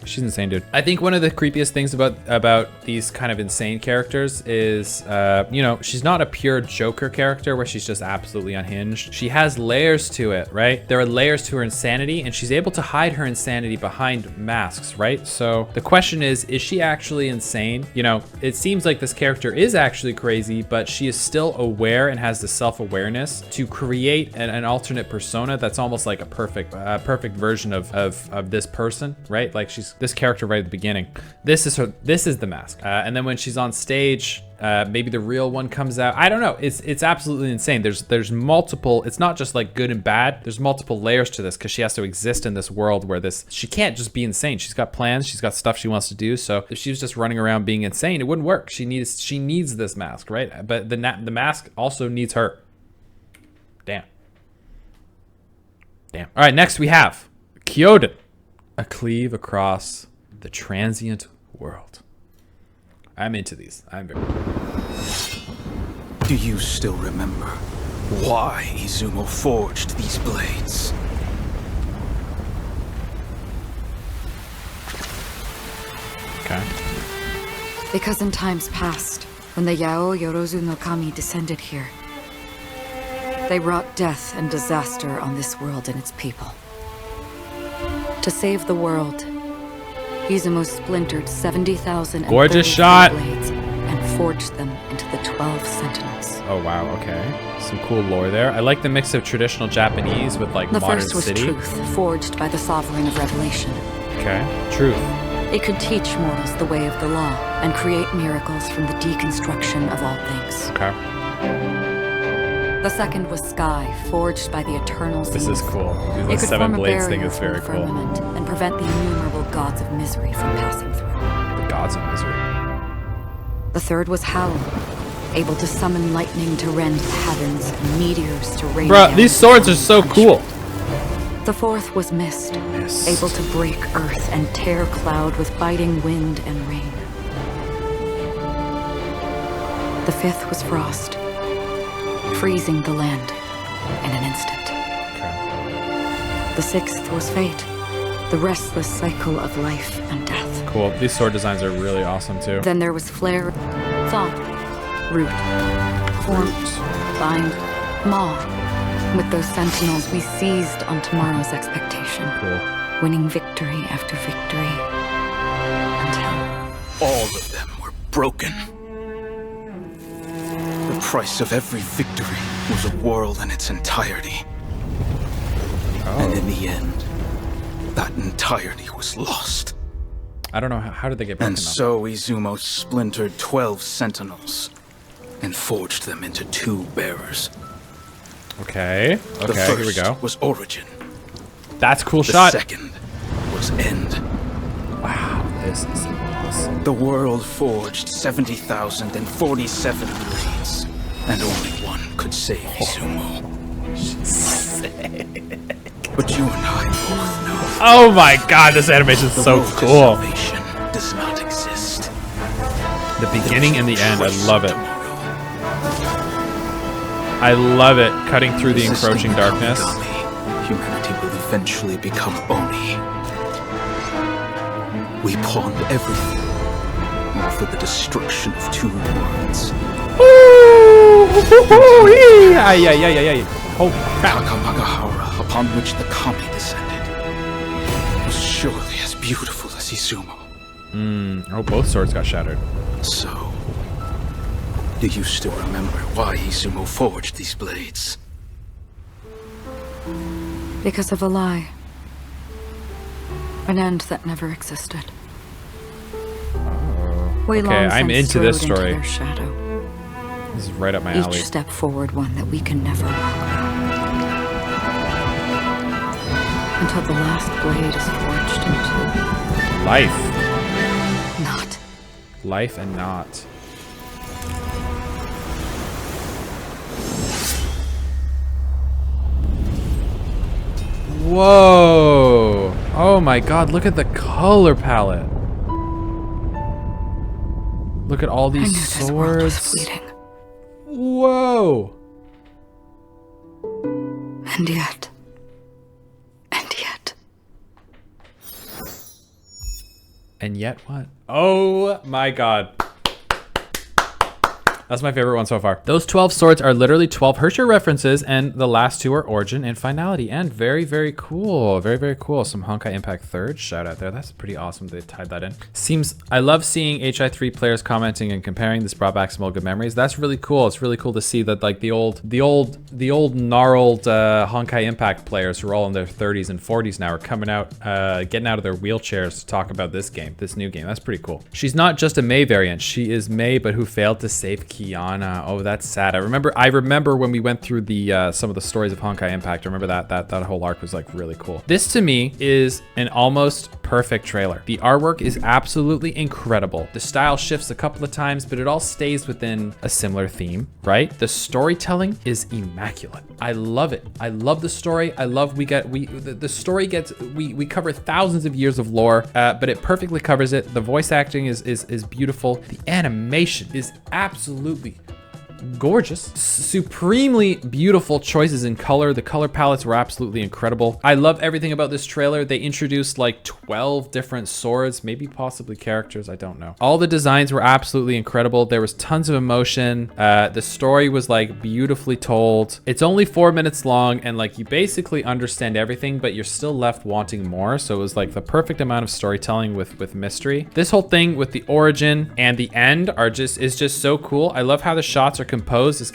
[SPEAKER 1] She's insane, dude. I think one of the creepiest things about these kind of insane characters is, you know, she's not a pure Joker character where she's just absolutely unhinged. She has layers to it, right? There are layers to her insanity, and she's able to hide her insanity behind masks, right? So the question is she actually insane? You know, it seems like this character is actually crazy, but she is still aware and has the self-awareness to create an alternate persona that's almost like a perfect version of this person, right? Like she's mask. This character right at the beginning. This is her. This is the mask. And then when she's on stage, maybe the real one comes out. I don't know. It's absolutely insane. There's multiple. It's not just like good and bad. There's multiple layers to this because she has to exist in this world where she can't just be insane. She's got plans. She's got stuff she wants to do. So if she was just running around being insane, it wouldn't work. She needs this mask, right? But the mask also needs her. Damn. Damn. All right, next we have Kyoden, a cleave across the transient world. I'm into these. I'm very.
[SPEAKER 18] Do you still remember why Izumo forged these blades?
[SPEAKER 1] Okay.
[SPEAKER 19] Because in times past, when the Yao Yorozu no Kami descended here, they brought death and disaster on this world and its people. To save the world, Izumo splintered 70,000
[SPEAKER 1] gorgeous shot
[SPEAKER 19] blades and forged them into the 12 sentinels.
[SPEAKER 1] Oh wow, okay. Some cool lore there. I like the mix of traditional Japanese with like modern city.
[SPEAKER 19] The first was truth, forged by the sovereign of revelation.
[SPEAKER 1] Okay, truth.
[SPEAKER 19] It could teach mortals the way of the law and create miracles from the deconstruction of all things.
[SPEAKER 1] Okay.
[SPEAKER 19] The second was sky, forged by the eternal seas.
[SPEAKER 1] This is cool.
[SPEAKER 19] It could
[SPEAKER 1] seven
[SPEAKER 19] form a
[SPEAKER 1] blades
[SPEAKER 19] barrier
[SPEAKER 1] thing is very
[SPEAKER 19] from the
[SPEAKER 1] cool.
[SPEAKER 19] firmament and prevent the innumerable gods of misery from passing through.
[SPEAKER 1] The gods of misery.
[SPEAKER 19] The third was howl, able to summon lightning to rend the heavens and meteors to rain down.
[SPEAKER 1] Bruh, these swords are so cool.
[SPEAKER 19] The fourth was mist, able to break earth and tear cloud with biting wind and rain. The fifth was frost, freezing the land in an instant. The sixth was fate, the restless cycle of life and death.
[SPEAKER 1] Cool. These sword designs are really awesome too.
[SPEAKER 19] Then there was flare, thought, root, form, bind, maw. With those sentinels, we seized on tomorrow's expectation.
[SPEAKER 1] Cool.
[SPEAKER 19] Winning victory after victory until
[SPEAKER 18] all of them were broken. The price of every victory was a world in its entirety.
[SPEAKER 1] Oh.
[SPEAKER 18] And in the end, that entirety was lost.
[SPEAKER 1] I don't know, how did they get broken
[SPEAKER 18] And so Izumo splintered 12 sentinels and forged them into 2 bearers.
[SPEAKER 1] Okay,
[SPEAKER 18] The
[SPEAKER 1] okay,
[SPEAKER 18] first
[SPEAKER 1] here we go.
[SPEAKER 18] was origin.
[SPEAKER 1] That's a cool
[SPEAKER 18] The
[SPEAKER 1] shot.
[SPEAKER 18] second was end.
[SPEAKER 1] Wow, this is awesome.
[SPEAKER 18] The world forged 70,047 blades, and only one could save Izumo. But you and I both know.
[SPEAKER 1] Oh my god, this animation is so cool.
[SPEAKER 18] Salvation does not exist.
[SPEAKER 1] The beginning and the end, I love it. I love it, cutting through the encroaching darkness.
[SPEAKER 18] Humanity will eventually become Oni. We pawned everything for the destruction of 2 worlds.
[SPEAKER 1] Oh, crap.
[SPEAKER 18] Takamagahara, upon which the Kami descended, was surely as beautiful as Izumo.
[SPEAKER 1] Oh, both swords got shattered.
[SPEAKER 18] So, do you still remember why Izumo forged these blades?
[SPEAKER 19] because of a lie. An end that never existed.
[SPEAKER 1] Okay, I'm into this story.
[SPEAKER 19] Into their shadow.
[SPEAKER 1] This is right up my alley.
[SPEAKER 19] Each step forward, one that we can never walk back. Until the last blade is forged into
[SPEAKER 1] life.
[SPEAKER 19] Not.
[SPEAKER 1] Life and not. Whoa! Oh my god, look at the color palette. Look at all these swords. Whoa!
[SPEAKER 19] And yet.
[SPEAKER 1] And yet what? Oh my god. That's my favorite one so far. Those 12 swords are literally 12 Herrscher references, and the last 2 are Origin and Finality. And very, very cool. Very, very cool. Some Honkai Impact 3rd shout out there. That's pretty awesome they tied that in. I love seeing HI3 players commenting and comparing. This brought back some old good memories. That's really cool. It's really cool to see that like the old gnarled Honkai Impact players who are all in their 30s and 40s now are coming out, getting out of their wheelchairs to talk about this game, this new game. That's pretty cool. She's not just a Mei variant. She is Mei, but who failed to save Kiana. Oh, that's sad. I remember when we went through the some of the stories of Honkai Impact. I remember that whole arc was like really cool. This to me is an almost perfect trailer. The artwork is absolutely incredible. The style shifts a couple of times, but it all stays within a similar theme, right? The storytelling is immaculate. I love it. I love the story. I love the story gets, we cover thousands of years of lore, but it perfectly covers it. The voice acting is beautiful. The animation is absolutely gorgeous. Supremely beautiful choices in color. The color palettes were absolutely incredible. I love everything about this trailer. They introduced like 12 different swords, maybe possibly characters, I don't know. All the designs were absolutely incredible. There was tons of emotion. The story was like beautifully told. It's only 4 minutes long, and like you basically understand everything, but you're still left wanting more. So it was like the perfect amount of storytelling with mystery. This whole thing with the origin and the end is just so cool. I love how the shots are composed. It's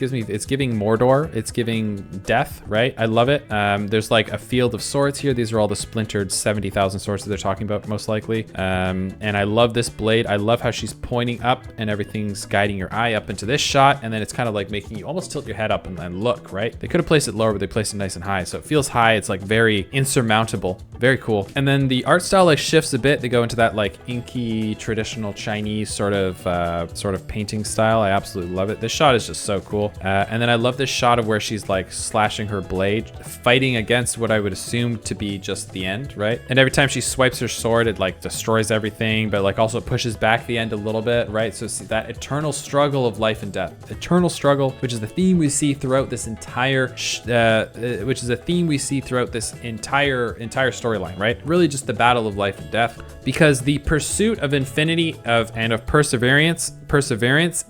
[SPEAKER 1] giving Mordor. It's giving death, right? I love it. There's like a field of swords here. These are all the splintered 70,000 swords that they're talking about most likely. And I love this blade. I love how she's pointing up and everything's guiding your eye up into this shot. And then it's kind of like making you almost tilt your head up and look, right? They could have placed it lower, but they placed it nice and high. So it feels high. It's like very insurmountable. Very cool. And then the art style like shifts a bit. They go into that like inky traditional Chinese sort of painting style. I absolutely love it. This shot is just so cool. And then I love this shot of where she's like slashing her blade, fighting against what I would assume to be just the end, right? And every time she swipes her sword, it like destroys everything, but like also pushes back the end a little bit, right? So see that eternal struggle of life and death, eternal struggle, which is the theme we see throughout this entire, storyline, right? Really just the battle of life and death, because the pursuit of infinity and of perseverance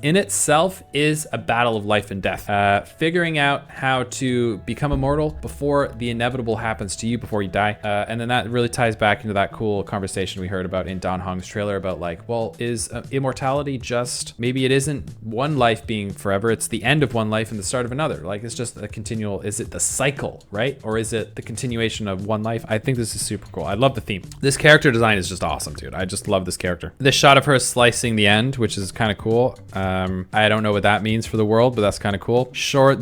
[SPEAKER 1] in itself is a battle of life and death. Figuring out how to become immortal before the inevitable happens to you, before you die. And then that really ties back into that cool conversation we heard about in Dan Hong's trailer about like, well, is immortality just, maybe it isn't one life being forever, it's the end of one life and the start of another. Like it's just a continual, is it the cycle, right? Or is it the continuation of one life? I think this is super cool. I love the theme. This character design is just awesome, dude. I just love this character. This shot of her slicing the end, which is kind of cool. I don't know what that means for the world, but that's kind of cool.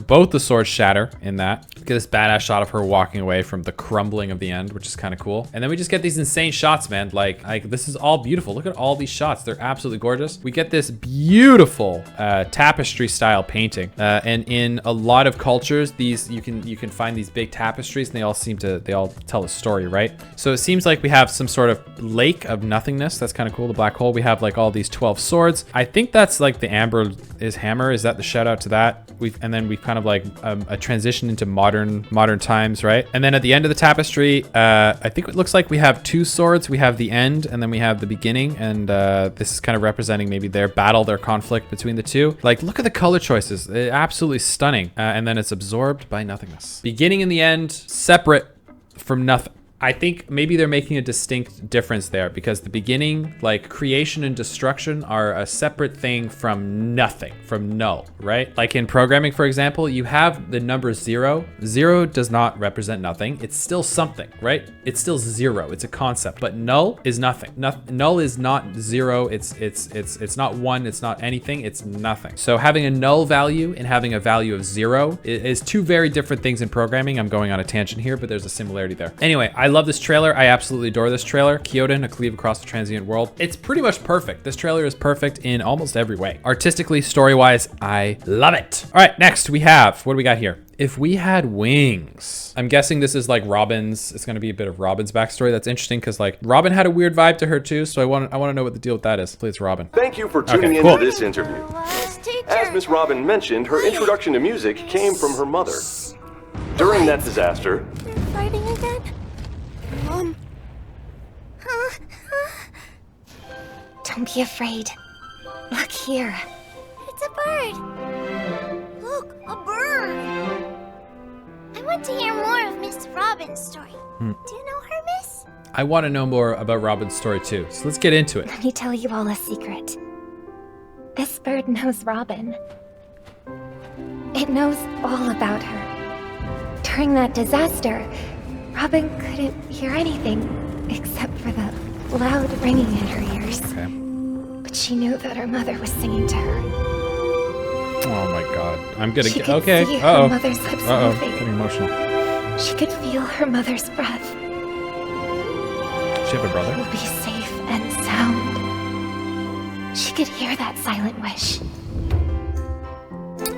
[SPEAKER 1] Both the swords shatter in that. Get this badass shot of her walking away from the crumbling of the end, which is kind of cool. And then we just get these insane shots, man. Like this is all beautiful. Look at all these shots. They're absolutely gorgeous. We get this beautiful tapestry style painting. And in a lot of cultures, you can find these big tapestries, and they all tell a story, right? So it seems like we have some sort of lake of nothingness. That's kind of cool. The black hole. We have like all these 12 swords. I think that's like the Amber is hammer. Is that the shout out to that? And then we've kind of like a transition into modern times, right? And then at the end of the tapestry, I think it looks like we have 2 swords. We have the end, and then we have the beginning, and this is kind of representing maybe their battle, their conflict between the two. Like, look at the color choices. They're absolutely stunning. And then it's absorbed by nothingness. Beginning and the end, separate from nothing. I think maybe they're making a distinct difference there, because the beginning, like creation and destruction, are a separate thing from nothing, from null, right? Like in programming, for example, you have the number 0. 0 does not represent nothing. It's still something, right? It's still 0. It's a concept, but null is nothing. Null is not 0. It's not 1. It's not anything. It's nothing. So having a null value and having a value of 0 is 2 very different things in programming. I'm going on a tangent here, but there's a similarity there. Anyway, I love this trailer. I absolutely adore this trailer. Kyoden, a cleave across the transient world. It's pretty much perfect. This trailer is perfect in almost every way. Artistically, story-wise, I love it. All right, next we have, what do we got here? If we had wings. I'm guessing this is like Robin's, it's gonna be a bit of Robin's backstory. That's interesting because like Robin had a weird vibe to her too, so I want to know what the deal with that is. Please, it's Robin.
[SPEAKER 20] Thank you for tuning into this interview. As Miss Robin mentioned, her introduction to music came from her mother. During that disaster...
[SPEAKER 16] They're fighting again? Mom. Don't be afraid. Look here. It's a bird! Look, a bird! I want to hear more of Miss Robin's story. Do you know her, Miss?
[SPEAKER 1] I want to know more about Robin's story too, so let's get into it.
[SPEAKER 21] Let me tell you all a secret. This bird knows Robin. It knows all about her. During that disaster, Robin couldn't hear anything except for the loud ringing in her ears.
[SPEAKER 1] Okay.
[SPEAKER 21] But she knew that her mother was singing to her.
[SPEAKER 1] Oh my god. I'm gonna
[SPEAKER 21] She
[SPEAKER 1] get.
[SPEAKER 21] could
[SPEAKER 1] Okay.
[SPEAKER 21] see her mother's lips moving.
[SPEAKER 1] Getting emotional.
[SPEAKER 21] She could feel her mother's breath.
[SPEAKER 1] Does she have a brother?
[SPEAKER 21] She will be safe and sound. She could hear that silent wish.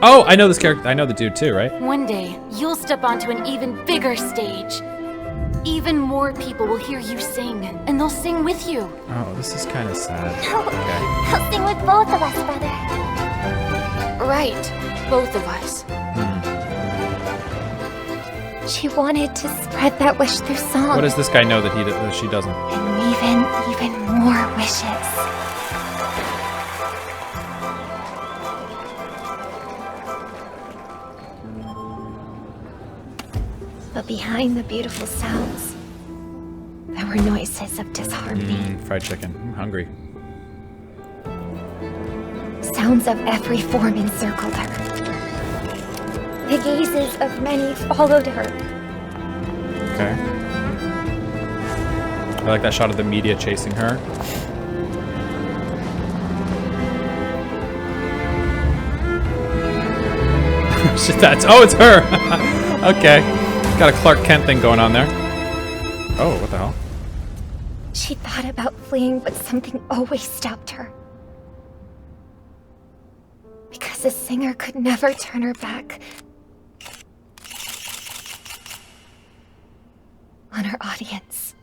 [SPEAKER 1] Oh, I know this character. I know the dude too, right?
[SPEAKER 22] One day, you'll step onto an even bigger stage. Even more people will hear you sing, and they'll sing with you.
[SPEAKER 1] Oh, this is kind of sad.
[SPEAKER 16] No, I'll sing with both of us, brother.
[SPEAKER 22] Right, both of us.
[SPEAKER 21] She wanted to spread that wish through song.
[SPEAKER 1] What does this guy know that she doesn't?
[SPEAKER 21] And even more wishes. But behind the beautiful sounds, there were noises of disharmony.
[SPEAKER 1] Fried chicken. I'm hungry.
[SPEAKER 21] Sounds of every form encircled her. The gazes of many followed her.
[SPEAKER 1] Okay. I like that shot of the media chasing her. Oh, it's her! Okay. Got a Clark Kent thing going on there. Oh, what the hell?
[SPEAKER 21] She thought about fleeing, but something always stopped her. Because a singer could never turn her back on her audience.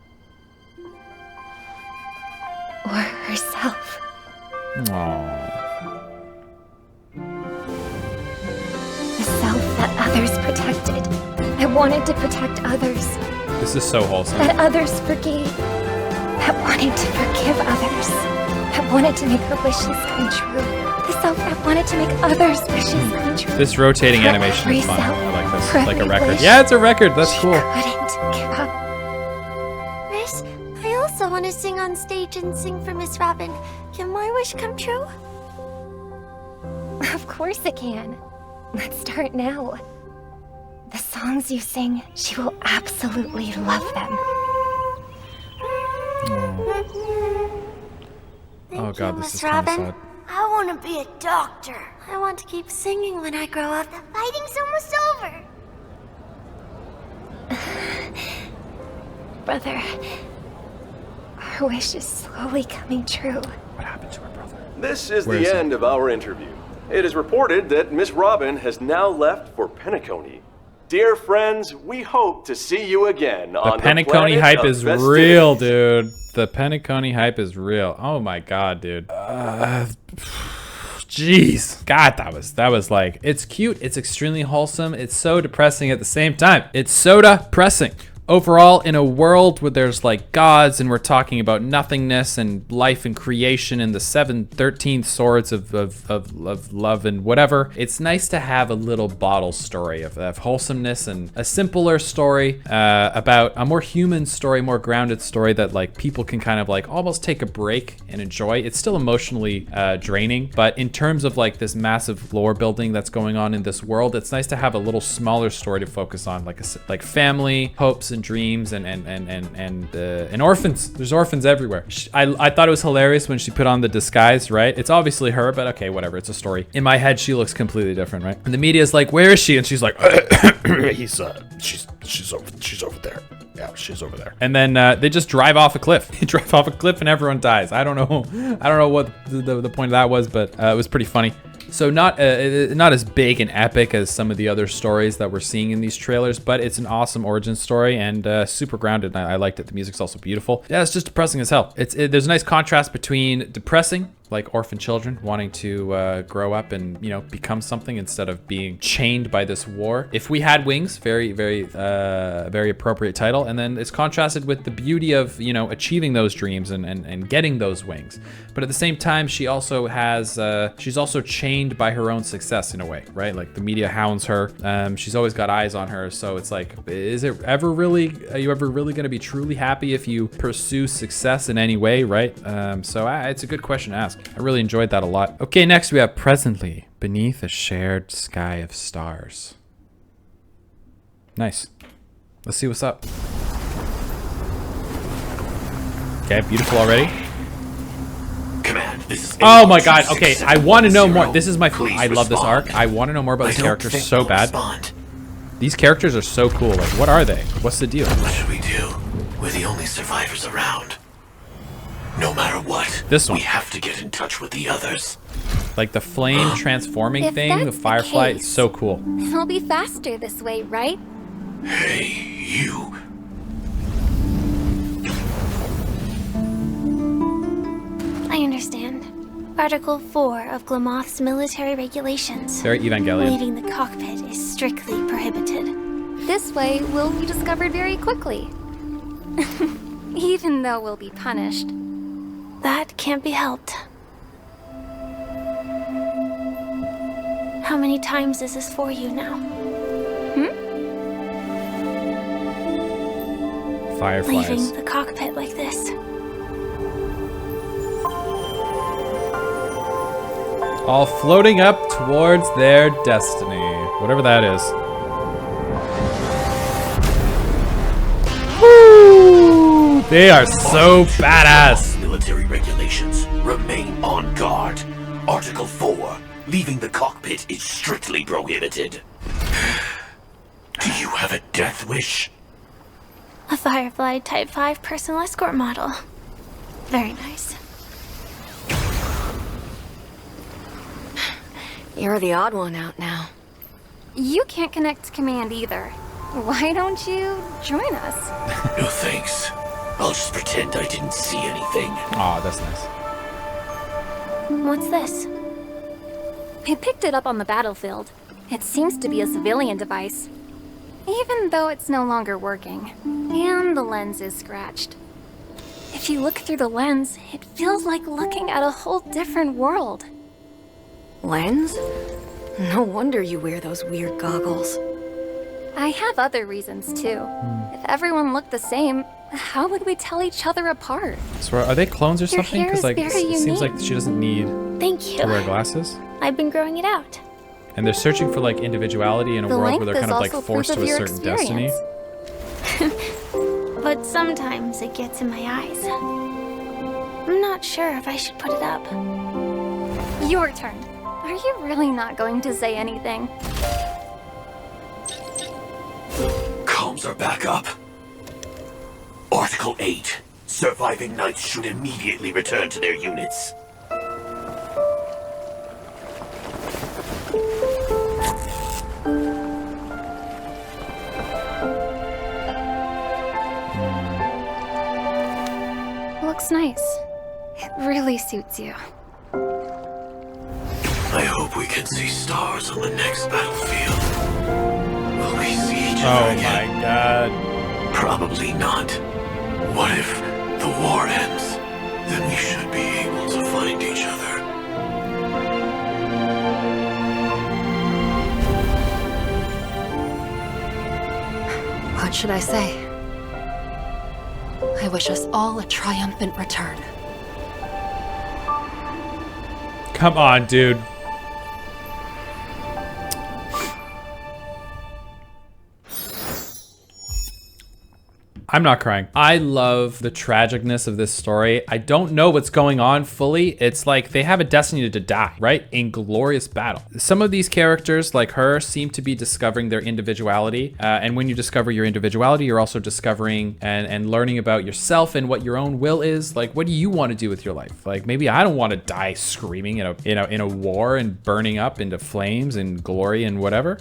[SPEAKER 21] Or herself.
[SPEAKER 1] Aww.
[SPEAKER 21] The self that others protected. That wanted to protect others.
[SPEAKER 1] This is so wholesome.
[SPEAKER 21] That others forgave. That wanted to forgive others. That wanted to make her wishes come true. The self that wanted to make others' wishes come true.
[SPEAKER 1] This rotating
[SPEAKER 21] For
[SPEAKER 1] animation
[SPEAKER 21] every
[SPEAKER 1] is fun.
[SPEAKER 21] self,
[SPEAKER 1] I like this.
[SPEAKER 21] for
[SPEAKER 1] Like a
[SPEAKER 21] every
[SPEAKER 1] record.
[SPEAKER 21] wish,
[SPEAKER 1] Yeah, it's a record. That's cool.
[SPEAKER 21] Couldn't give up.
[SPEAKER 16] Miss, I also want to sing on stage and sing for Miss Robin. Can my wish come true?
[SPEAKER 21] Of course it can. Let's start now. The songs you sing, she will absolutely love them.
[SPEAKER 1] Oh god, this
[SPEAKER 16] Miss
[SPEAKER 1] is kind of
[SPEAKER 16] Robin.
[SPEAKER 1] sad.
[SPEAKER 16] I want to be a doctor. I want to keep singing when I grow up. The fighting's almost over.
[SPEAKER 21] Brother, our wish is slowly coming true.
[SPEAKER 1] What happened to her brother?
[SPEAKER 20] This is
[SPEAKER 1] Where
[SPEAKER 20] the
[SPEAKER 1] is he?
[SPEAKER 20] end of our interview. It is reported that Miss Robin has now left for Penacony. Dear friends, we hope to see you again on the
[SPEAKER 1] Penacony
[SPEAKER 20] planet
[SPEAKER 1] hype
[SPEAKER 20] of
[SPEAKER 1] is
[SPEAKER 20] festivities.
[SPEAKER 1] real, dude. The Penacony hype is real. Oh my god, dude. Jeez. God, that was like, it's cute, it's extremely wholesome, it's so depressing at the same time. It's soda pressing. Overall, in a world where there's like gods and we're talking about nothingness and life and creation and the 13 swords of love and whatever, it's nice to have a little bottle story of wholesomeness and a simpler story about a more human story, more grounded story that like people can kind of like almost take a break and enjoy. It's still emotionally draining, but in terms of like this massive lore building that's going on in this world, it's nice to have a little smaller story to focus on, like family, hopes, and dreams and orphans. There's orphans everywhere. I thought it was hilarious when she put on the disguise, right? It's obviously her, but okay, whatever, it's a story. In my head, she looks completely different, right? And the media's like, where is she? And she's like, she's over there. Yeah, she's over there. And then they just drive off a cliff. They drive off a cliff and everyone dies. I don't know what the point of that was, but it was pretty funny. So not as big and epic as some of the other stories that we're seeing in these trailers, but it's an awesome origin story and super grounded. And I liked it. The music's also beautiful. Yeah, it's just depressing as hell. There's a nice contrast between depressing like orphan children wanting to grow up and, you know, become something instead of being chained by this war. If We Had Wings, very appropriate title. And then it's contrasted with the beauty of, you know, achieving those dreams and getting those wings. But at the same time, she also has, she's also chained by her own success in a way, right? Like the media hounds her. She's always got eyes on her. So it's like, are you ever really going to be truly happy if you pursue success in any way, right? So it's a good question to ask. I really enjoyed that a lot. Okay, next we have Presently Beneath a Shared Sky of Stars. Nice. Let's see what's up. Okay, beautiful already.
[SPEAKER 7] Command, this is
[SPEAKER 1] oh my god, okay, I want to know more. This is my, I love this arc. I want to know more about this character so bad. These characters are so cool. Like, what are they? What's the deal?
[SPEAKER 7] What should we do? We're the only survivors around. No matter what,
[SPEAKER 1] this one.
[SPEAKER 7] We have to get in touch with the others.
[SPEAKER 1] Like the flame transforming thing, the firefly, it's so cool.
[SPEAKER 21] It'll be faster this way, right?
[SPEAKER 7] Hey, you.
[SPEAKER 21] I understand. Article 4 of Glamoth's military regulations.
[SPEAKER 1] Very Evangelion.
[SPEAKER 21] Leaving the cockpit is strictly prohibited. This way, we'll be discovered very quickly. Even though we'll be punished. That can't be helped. How many times is this for you now?
[SPEAKER 1] Fireflies.
[SPEAKER 21] Leaving the cockpit like this.
[SPEAKER 1] All floating up towards their destiny. Whatever that is. Woo! They are so badass.
[SPEAKER 7] Military regulations. Remain on guard. Article 4. Leaving the cockpit is strictly prohibited. Do you have a death wish?
[SPEAKER 21] A Firefly Type 5 personal escort model. Very nice.
[SPEAKER 13] You're the odd one out now.
[SPEAKER 21] You can't connect to command either. Why don't you join us?
[SPEAKER 7] No thanks. I'll just pretend I didn't see anything.
[SPEAKER 1] Aw, that's nice.
[SPEAKER 21] What's this? I picked it up on the battlefield. It seems to be a civilian device. Even though it's no longer working. And the lens is scratched. If you look through the lens, it feels like looking at a whole different world.
[SPEAKER 13] Lens? No wonder you wear those weird goggles.
[SPEAKER 21] I have other reasons too. If everyone looked the same, how would we tell each other apart?
[SPEAKER 1] So are they clones or
[SPEAKER 21] Your
[SPEAKER 1] something?
[SPEAKER 21] hair
[SPEAKER 1] Because
[SPEAKER 21] is
[SPEAKER 1] like
[SPEAKER 21] very
[SPEAKER 1] it seems like
[SPEAKER 21] unique.
[SPEAKER 1] she doesn't need
[SPEAKER 21] Thank you.
[SPEAKER 1] to wear glasses.
[SPEAKER 21] I've been growing it out.
[SPEAKER 1] And they're searching for like individuality in a
[SPEAKER 21] The
[SPEAKER 1] world where
[SPEAKER 21] length
[SPEAKER 1] they're kind
[SPEAKER 21] is
[SPEAKER 1] of like
[SPEAKER 21] also
[SPEAKER 1] forced
[SPEAKER 21] proof
[SPEAKER 1] to
[SPEAKER 21] of
[SPEAKER 1] a
[SPEAKER 21] your
[SPEAKER 1] certain destiny.
[SPEAKER 21] But sometimes it gets in my eyes. I'm not sure if I should put it up. Your turn. Are you really not going to say anything?
[SPEAKER 7] Comms are back up. Article 8. Surviving knights should immediately return to their units.
[SPEAKER 21] Looks nice. It really suits you.
[SPEAKER 7] I hope we can see stars on the next battlefield. Will we see each
[SPEAKER 1] Oh
[SPEAKER 7] other again?
[SPEAKER 1] my god.
[SPEAKER 7] Probably not. What if the war ends? Then we should be able to find each other.
[SPEAKER 13] What should I say? I wish us all a triumphant return.
[SPEAKER 1] Come on, dude. I'm not crying. I love the tragicness of this story. I don't know what's going on fully. It's like they have a destiny to die, right? In glorious battle. Some of these characters, like her, seem to be discovering their individuality. And when you discover your individuality, you're also discovering and learning about yourself and what your own will is. Like, what do you want to do with your life? Like, maybe I don't want to die screaming in a war and burning up into flames and glory and whatever.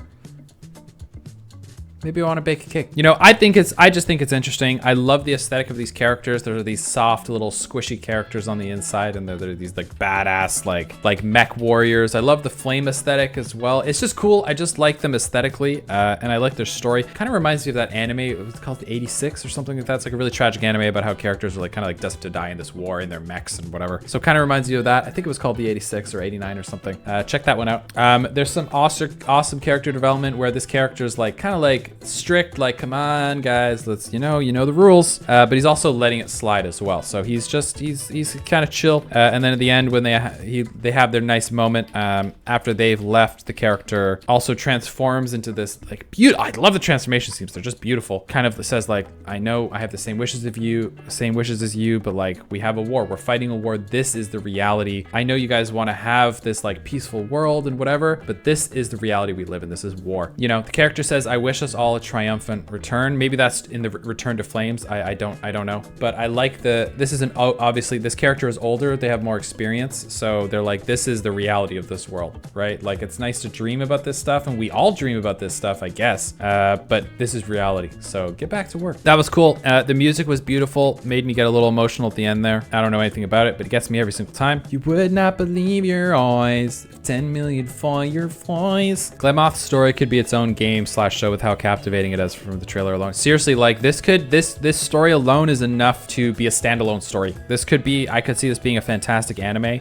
[SPEAKER 1] Maybe I want to bake a cake. You know, I just think it's interesting. I love the aesthetic of these characters. There are these soft little squishy characters on the inside, and there are these like badass like mech warriors. I love the flame aesthetic as well. It's just cool. I just like them aesthetically, and I like their story. Kind of reminds me of that anime. It was called 86 or something like that. It's like a really tragic anime about how characters are like kind of like destined to die in this war in their mechs and whatever. So it kind of reminds you of that. I think it was called the 86 or 89 or something. Check that one out. There's some awesome character development where this character is like kind of like strict, like, come on guys, let's, you know the rules, but he's also letting it slide as well. So he's kind of chill, and then at the end when they have their nice moment after they've left, the character also transforms into this like beautiful. I love the transformation scenes. They're just beautiful. Kind of says like, I know I have the same wishes as you, but like we have a war, we're fighting a war, this is the reality. I know you guys want to have this like peaceful world and whatever, but this is the reality we live in. This is war. You know, the character says, I wish us all a triumphant return. Maybe that's in the Return to Flames. I don't know, but I like obviously this character is older, they have more experience, so they're like, this is the reality of this world, right? Like, it's nice to dream about this stuff, and we all dream about this stuff, I guess, but this is reality, so get back to work. That was cool. The music was beautiful, made me get a little emotional at the end there. I don't know anything about it, but it gets me every single time. You would not believe your eyes, 10 million for your voice. Glemoth's story could be its own game / show with how captivating it is from the trailer alone. Seriously, like this story alone is enough to be a standalone story. I could see this being a fantastic anime.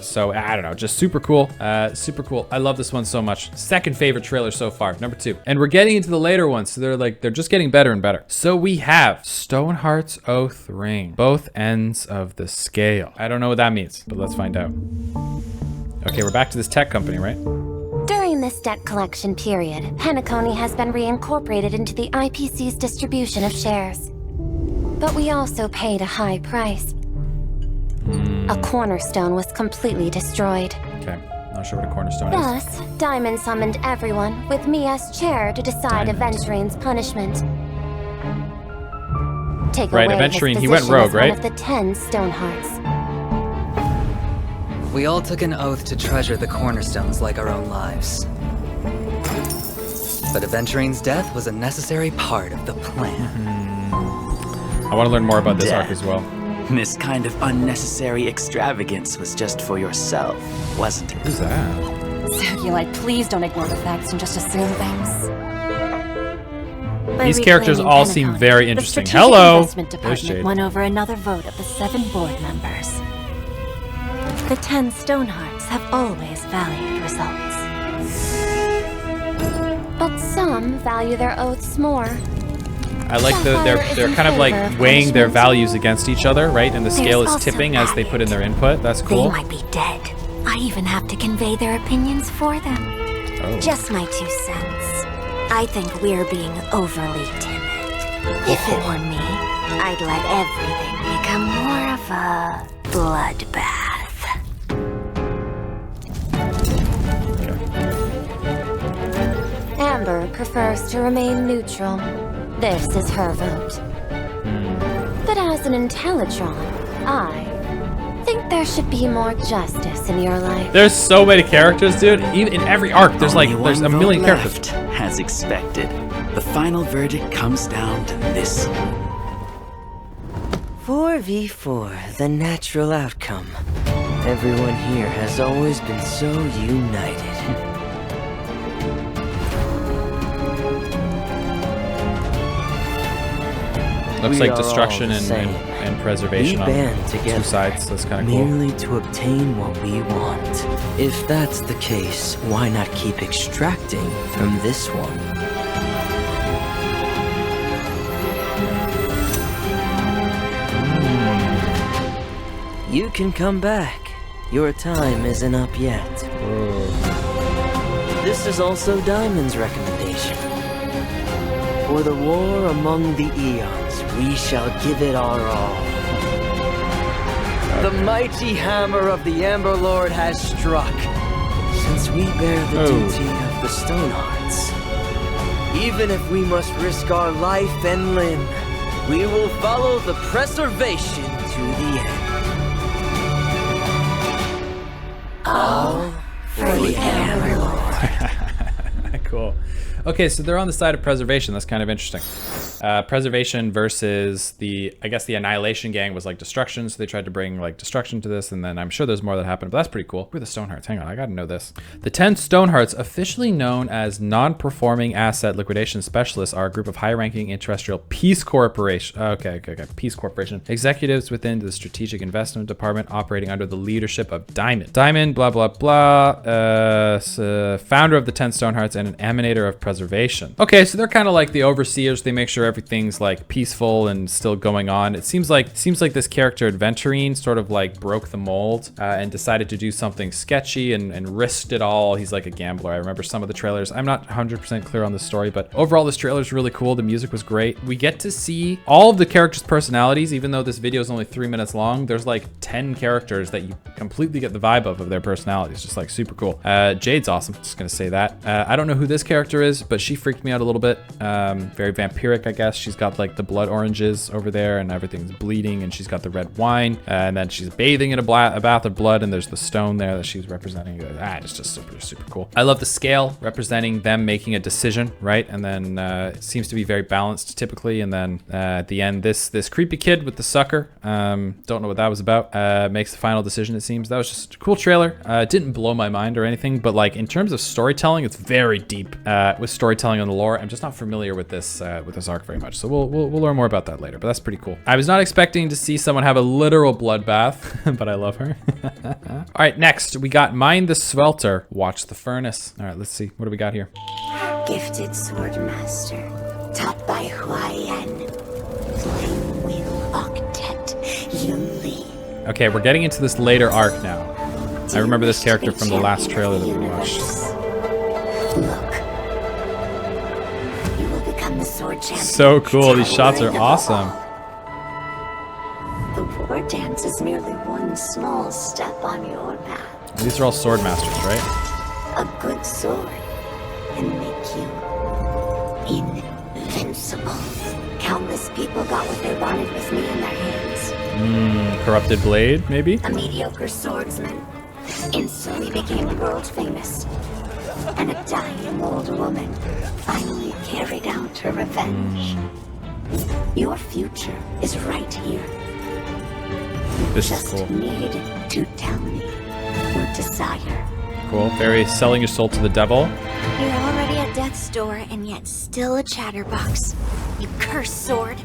[SPEAKER 1] So I don't know, just super cool. Super cool. I love this one so much. Second favorite trailer so far, number 2. And we're getting into the later ones, so they're just getting better and better. So we have Stoneheart's Oath Ring, both ends of the scale. I don't know what that means, but let's find out. Okay, we're back to this tech company, right?
[SPEAKER 21] During this debt collection period, Penacony has been reincorporated into the IPC's distribution of shares. But we also paid a high price. A cornerstone was completely destroyed.
[SPEAKER 1] Okay, not sure what a cornerstone is.
[SPEAKER 21] Thus, Diamond summoned everyone, with me as chair, to decide Aventurine's punishment. Take away
[SPEAKER 1] Aventurine,
[SPEAKER 21] his
[SPEAKER 1] he went rogue,
[SPEAKER 21] as
[SPEAKER 1] right?
[SPEAKER 21] one of the 10 Stonehearts.
[SPEAKER 2] We all took an oath to treasure the cornerstones like our own lives. But Aventurine's death was a necessary part of the plan.
[SPEAKER 1] I want to learn more about this arc as well.
[SPEAKER 4] This kind of unnecessary extravagance was just for yourself, wasn't it?
[SPEAKER 1] Who's that?
[SPEAKER 22] Circulite, please don't ignore the facts and just assume things.
[SPEAKER 1] These characters all seem very interesting.
[SPEAKER 22] The
[SPEAKER 1] Hello!
[SPEAKER 22] Investment Department won over another vote of the 7 board members.
[SPEAKER 21] The 10 Stonehearts have always valued results. But some value their oaths more.
[SPEAKER 1] I like they're kind of like weighing their values against each other, right? And the scale is tipping as they put in their input. That's cool.
[SPEAKER 21] They might be dead. I even have to convey their opinions for them.
[SPEAKER 1] Oh.
[SPEAKER 21] Just my 2 cents. I think we're being overly timid. If it were me, I'd let everything become more of a bloodbath. Amber prefers to remain neutral. This is her vote. But as an Intellitron, I think there should be more justice in your life.
[SPEAKER 1] There's so many characters, dude. Even in every arc, there's a million characters.
[SPEAKER 4] As expected, the final verdict comes down to this.
[SPEAKER 23] 4v4, the natural outcome. Everyone here has always been so united.
[SPEAKER 1] Looks like destruction and preservation on 2 sides. That's kind of cool.
[SPEAKER 23] Merely to obtain what we want. If that's the case, why not keep extracting from this one? You can come back. Your time isn't up yet. This is also Diamond's recommendation. For the war among the eons, we shall give it our all. The mighty hammer of the Amber Lord has struck. Since we bear the duty of the Stonehearts, even if we must risk our life and limb, we will follow the preservation to the end. All for the Amber Lord.
[SPEAKER 1] Cool. Okay, so they're on the side of preservation. That's kind of interesting. Preservation versus I guess the Annihilation Gang was like destruction, so they tried to bring like destruction to this, and then I'm sure there's more that happened, but that's pretty cool. Who are the Stonehearts? Hang on, I gotta know this. The 10 Stonehearts, officially known as non-performing asset liquidation specialists, are a group of high-ranking terrestrial Peace Corporation. Okay. Peace Corporation. Executives within the Strategic Investment Department operating under the leadership of Diamond. Diamond, blah, blah, blah. Founder of the 10 Stonehearts and an emanator of preservation. Okay, so they're kind of like the overseers. They make sure everything's like peaceful and still going on. It seems like this character Adventurine sort of like broke the mold and decided to do something sketchy and risked it all. He's like a gambler. I remember some of the trailers. I'm not 100% clear on the story, but overall this trailer is really cool. The music was great. We get to see all of the characters' personalities, even though this video is only 3 minutes long. There's like 10 characters that you completely get the vibe of their personalities. Just like super cool. Jade's awesome. Just gonna say that. I don't know who this character is, but she freaked me out a little bit. Very vampiric, I guess. She's got like the blood oranges over there and everything's bleeding, and she's got the red wine, and then she's bathing in a bath of blood, and there's the stone there that she's representing. It's just super cool. I love the scale representing them making a decision, right? And then it seems to be very balanced typically, and then at the end this creepy kid with the sucker, don't know what that was about, makes the final decision. It seems that was just a cool trailer. It didn't blow my mind or anything, but like in terms of storytelling, it's very deep with storytelling on the lore. I'm just not familiar with this arc very much, so we'll learn more about that later, but that's pretty cool. I was not expecting to see someone have a literal bloodbath, but I love her. All right, next we got Mind the Swelter, Watch the Furnace. All right, let's see, what do we got here?
[SPEAKER 6] Gifted swordmaster, taught by Huayan, Flame Wheel Octet, Yunli.
[SPEAKER 1] Okay, we're getting into this later arc now. I remember this character from the last trailer that we watched.
[SPEAKER 6] Look, you will become the sword champion.
[SPEAKER 1] So cool, these shots are awesome.
[SPEAKER 6] The war dance is merely one small step on your path.
[SPEAKER 1] These are all sword masters, right?
[SPEAKER 6] A good sword can make you invincible. Countless people got what they wanted with me in their hands.
[SPEAKER 1] Corrupted blade, maybe?
[SPEAKER 6] A mediocre swordsman instantly became world famous. And a dying old woman finally carried out her revenge. Your future is right here.
[SPEAKER 1] This is cool.
[SPEAKER 6] Need to tell me your desire.
[SPEAKER 1] Cool. Very selling your soul to the devil.
[SPEAKER 10] You're already at death's door and yet still a chatterbox. You cursed sword.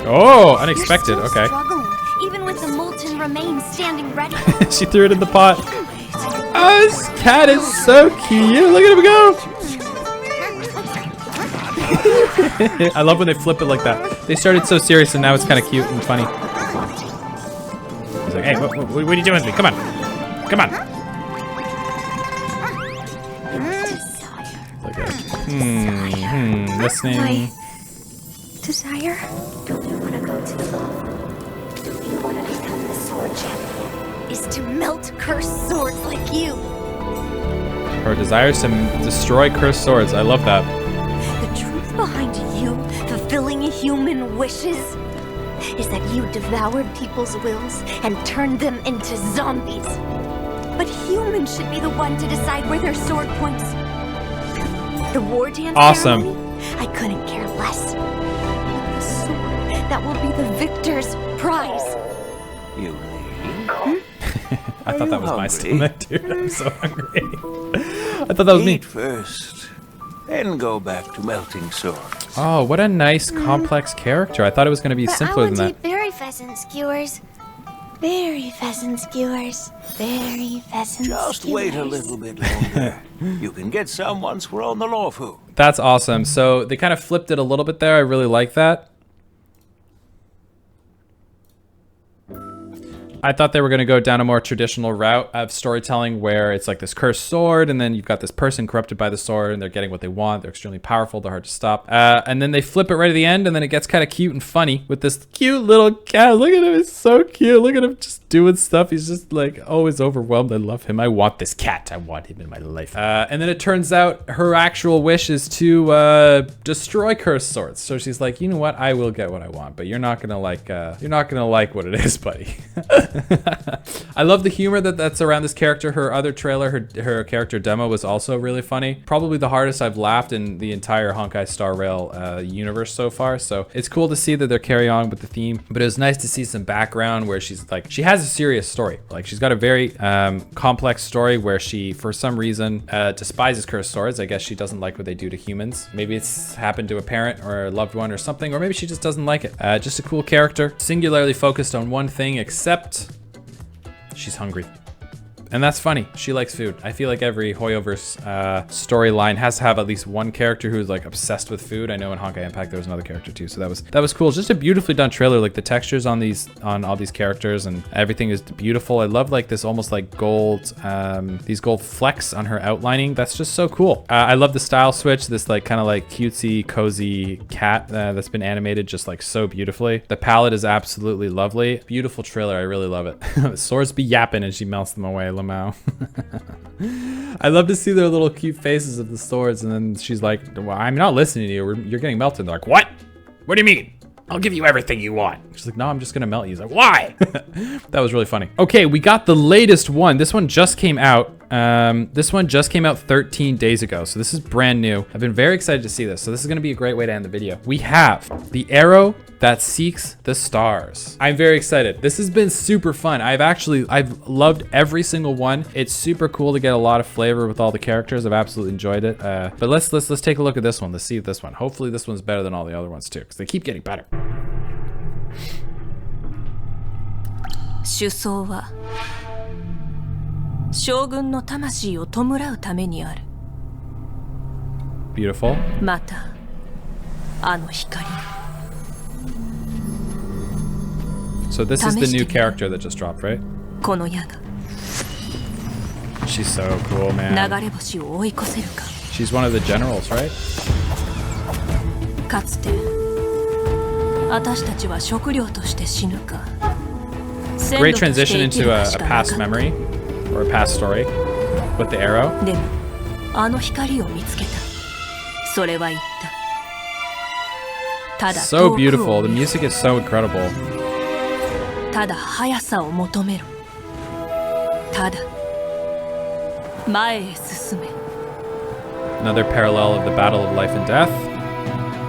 [SPEAKER 1] Oh, unexpected.
[SPEAKER 10] You're still
[SPEAKER 1] Okay.
[SPEAKER 10] struggling, even with the molten remains standing ready.
[SPEAKER 1] She threw it in the pot. Oh, this cat is so cute. Look at him go. I love when they flip it like that. They started so serious and now it's kind of cute and funny. He's like, hey, what are you doing with me? Come on. Come on. Like listening.
[SPEAKER 10] Desire?
[SPEAKER 6] Don't you want to go to the law? Don't you want to become the sword champion?
[SPEAKER 10] Is to melt cursed swords like you.
[SPEAKER 1] Her desire is to destroy cursed swords. I love that.
[SPEAKER 10] The truth behind you fulfilling human wishes is that you devoured people's wills and turned them into zombies. But humans should be the one to decide where their sword points. The war dance ceremony? I couldn't care less. But the sword that will be the victor's prize.
[SPEAKER 8] You
[SPEAKER 1] I thought that was my stomach, dude. I'm so hungry. I thought that was me.
[SPEAKER 8] Eat first, then go back to melting swords.
[SPEAKER 1] Oh, what a nice, complex character. I thought it was going to be simpler than that.
[SPEAKER 16] Berry pheasant skewers. Berry pheasant skewers. Berry pheasant
[SPEAKER 8] Just
[SPEAKER 16] skewers.
[SPEAKER 8] wait a little bit longer. You can get some once we're on the Lawfu.
[SPEAKER 1] That's awesome. So they kind of flipped it a little bit there. I really like that. I thought they were going to go down a more traditional route of storytelling where it's like this cursed sword and then you've got this person corrupted by the sword and they're getting what they want. They're extremely powerful. They're hard to stop. And then they flip it right at the end and then it gets kind of cute and funny with this cute little cat. Look at him. It's so cute. Look at him just doing stuff. He's just like always overwhelmed. I love him. I want this cat. I want him in my life. And then it turns out her actual wish is to destroy cursed swords. So she's like, you know what? I will get what I want, but you're not going to like what it is, buddy. I love the humor that's around this character. Her other trailer, her character demo was also really funny. Probably the hardest I've laughed in the entire Honkai Star Rail universe so far. So it's cool to see that they're carrying on with the theme, but it was nice to see some background where she's like, she has a serious story. Like she's got a very complex story where she, for some reason, despises cursed swords. I guess she doesn't like what they do to humans. Maybe it's happened to a parent or a loved one or something, or maybe she just doesn't like it. Just a cool character, singularly focused on one thing, except she's hungry. And that's funny. She likes food. I feel like every Hoyoverse storyline has to have at least one character who's like obsessed with food. I know in Honkai Impact there was another character too, so that was cool. Just a beautifully done trailer. Like the textures on all these characters and everything is beautiful. I love like this almost like gold, these gold flecks on her outlining. That's just so cool. I love the style switch. This like kind of like cutesy, cozy cat that's been animated just like so beautifully. The palette is absolutely lovely. Beautiful trailer. I really love it. Swords be yapping and she melts them away. Lamau. I love to see their little cute faces of the swords, and then she's like, well, I'm not listening to you. You're getting melted. They're like, what? What do you mean? I'll give you everything you want. She's like, no, I'm just gonna melt you. He's like, why? That was really funny. Okay, we got the latest one. This one just came out. This one just came out 13 days ago. So this is brand new. I've been very excited to see this. So this is gonna be a great way to end the video. We have the arrow that seeks the stars. I'm very excited. This has been super fun. I've loved every single one. It's super cool to get a lot of flavor with all the characters. I've absolutely enjoyed it. But let's take a look at this one. Let's see this one. Hopefully this one's better than all the other ones too, because they keep getting better.
[SPEAKER 22] 主奏は将軍の魂を弔うためにある。
[SPEAKER 1] Beautiful.
[SPEAKER 22] またあの光。
[SPEAKER 1] So this is the new character that just dropped, right?
[SPEAKER 22] この矢が
[SPEAKER 1] She's so cool, man.
[SPEAKER 22] 流れ星を追い越せるか。
[SPEAKER 1] She's one of the generals, right?
[SPEAKER 22] かつて私たちは食料として死ぬか。
[SPEAKER 1] Great transition into a past memory or a past story with the arrow.
[SPEAKER 22] でもあの光を見つけた。それは言った。ただ
[SPEAKER 1] So beautiful. The music is so incredible.
[SPEAKER 22] ただ速さを求めろ。ただ前へ進め。
[SPEAKER 1] Another parallel of the battle of life and death.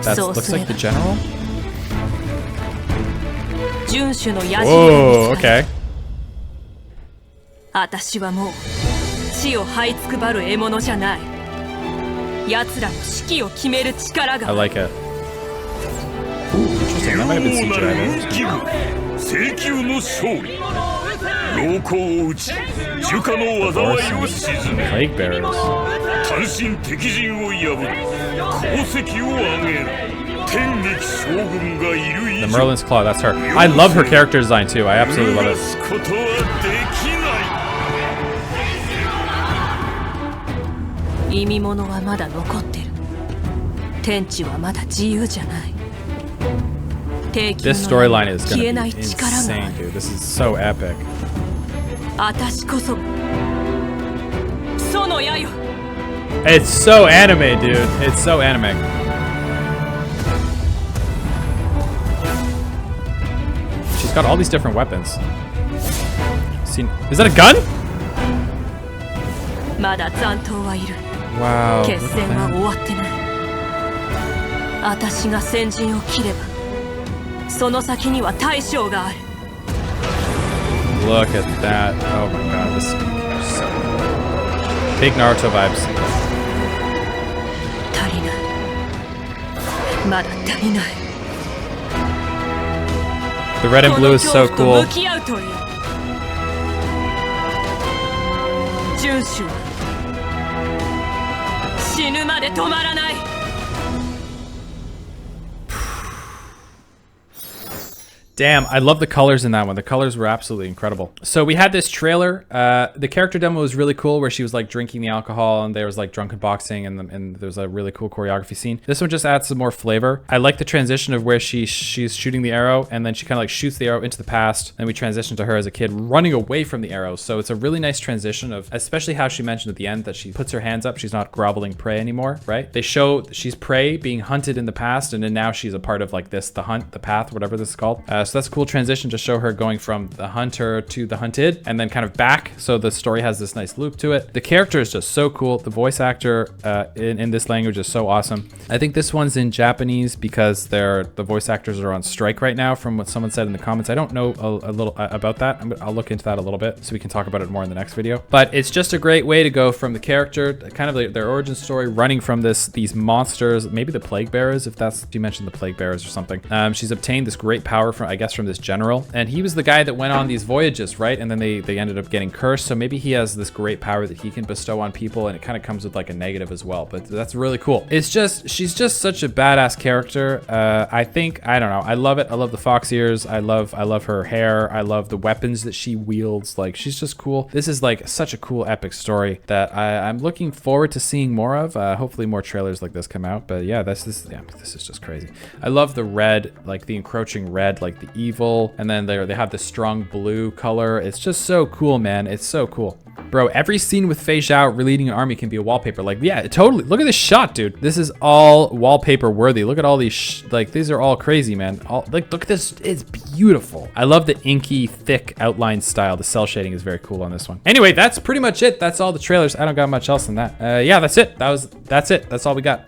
[SPEAKER 1] That looks like the general.
[SPEAKER 22] 遵守の矢印
[SPEAKER 1] Whoa, okay.
[SPEAKER 22] 私はもう地を這いつくばる獲物じゃない。奴らの指揮を決める力が。
[SPEAKER 1] I like it. Ooh, interesting. That might have been CGI.
[SPEAKER 12] 聖球の勝利。老公を打ち、樹下の災いを鎮め。単身敵陣を破り、功績を上げる。天撃将軍がいる以上。
[SPEAKER 1] The Merlin's Claw, that's her. I love her character design too. I absolutely love it.
[SPEAKER 12] ことはできない。
[SPEAKER 22] 意味物はまだ残ってる。天地はまだ自由じゃない。
[SPEAKER 1] This storyline is gonna be insane, dude. This is so epic.
[SPEAKER 22] 私こそその矢よ。
[SPEAKER 1] It's so anime, dude. It's so anime. She's got all these different weapons. Is that a gun?
[SPEAKER 22] まだ残党はいる。
[SPEAKER 1] Wow.
[SPEAKER 22] 決戦は終わってない。私が先陣を切れば。 その先には大将がある。
[SPEAKER 1] Look at that. Oh my god, this is so cool. Big Naruto vibes.
[SPEAKER 22] 足りない。まだ足りない。
[SPEAKER 1] The red and blue is so cool.
[SPEAKER 22] 向き合うという。遵守は死ぬまで止まらない。
[SPEAKER 1] Damn, I love the colors in that one. The colors were absolutely incredible. So we had this trailer. The character demo was really cool where she was like drinking the alcohol and there was like drunken boxing and there was a really cool choreography scene. This one just adds some more flavor. I like the transition of where she's shooting the arrow and then she kind of like shoots the arrow into the past. And we transition to her as a kid running away from the arrow. So it's a really nice transition of especially how she mentioned at the end that she puts her hands up. She's not groveling prey anymore, right? They show she's prey being hunted in the past and then now she's a part of like this, the hunt, the path, whatever this is called. So that's a cool transition to show her going from the hunter to the hunted and then kind of back. So the story has this nice loop to it. The character is just so cool. The voice actor in this language is so awesome. I think this one's in Japanese because the voice actors are on strike right now, from what someone said in the comments. I don't know a little about that. I'll look into that a little bit so we can talk about it more in the next video. But it's just a great way to go from the character, kind of their origin story, running from these monsters, maybe the plague bearers, if that's, you mentioned the plague bearers or something. She's obtained this great power from, I guess, from this general, and he was the guy that went on these voyages, right? And then they ended up getting cursed. So maybe he has this great power that he can bestow on people, and it kind of comes with like a negative as well. But that's really cool. She's just such a badass character. I don't know. I love it. I love the fox ears. I love her hair. I love the weapons that she wields. Like, she's just cool. This is like such a cool epic story that I'm looking forward to seeing more of. Hopefully more trailers like this come out. But yeah, this is just crazy. I love the red, like the encroaching red, like the evil, and then they have this strong blue color. It's just so cool, man. It's so cool. Bro, every scene with Fei Zhao leading an army can be a wallpaper. Like, yeah, totally. Look at this shot, dude. This is all wallpaper worthy. Look at all these, like, these are all crazy, man. Like, look at this. It's beautiful. I love the inky, thick outline style. The cell shading is very cool on this one. Anyway, that's pretty much it. That's all the trailers. I don't got much else than that. Yeah, that's it. That's it. That's all we got.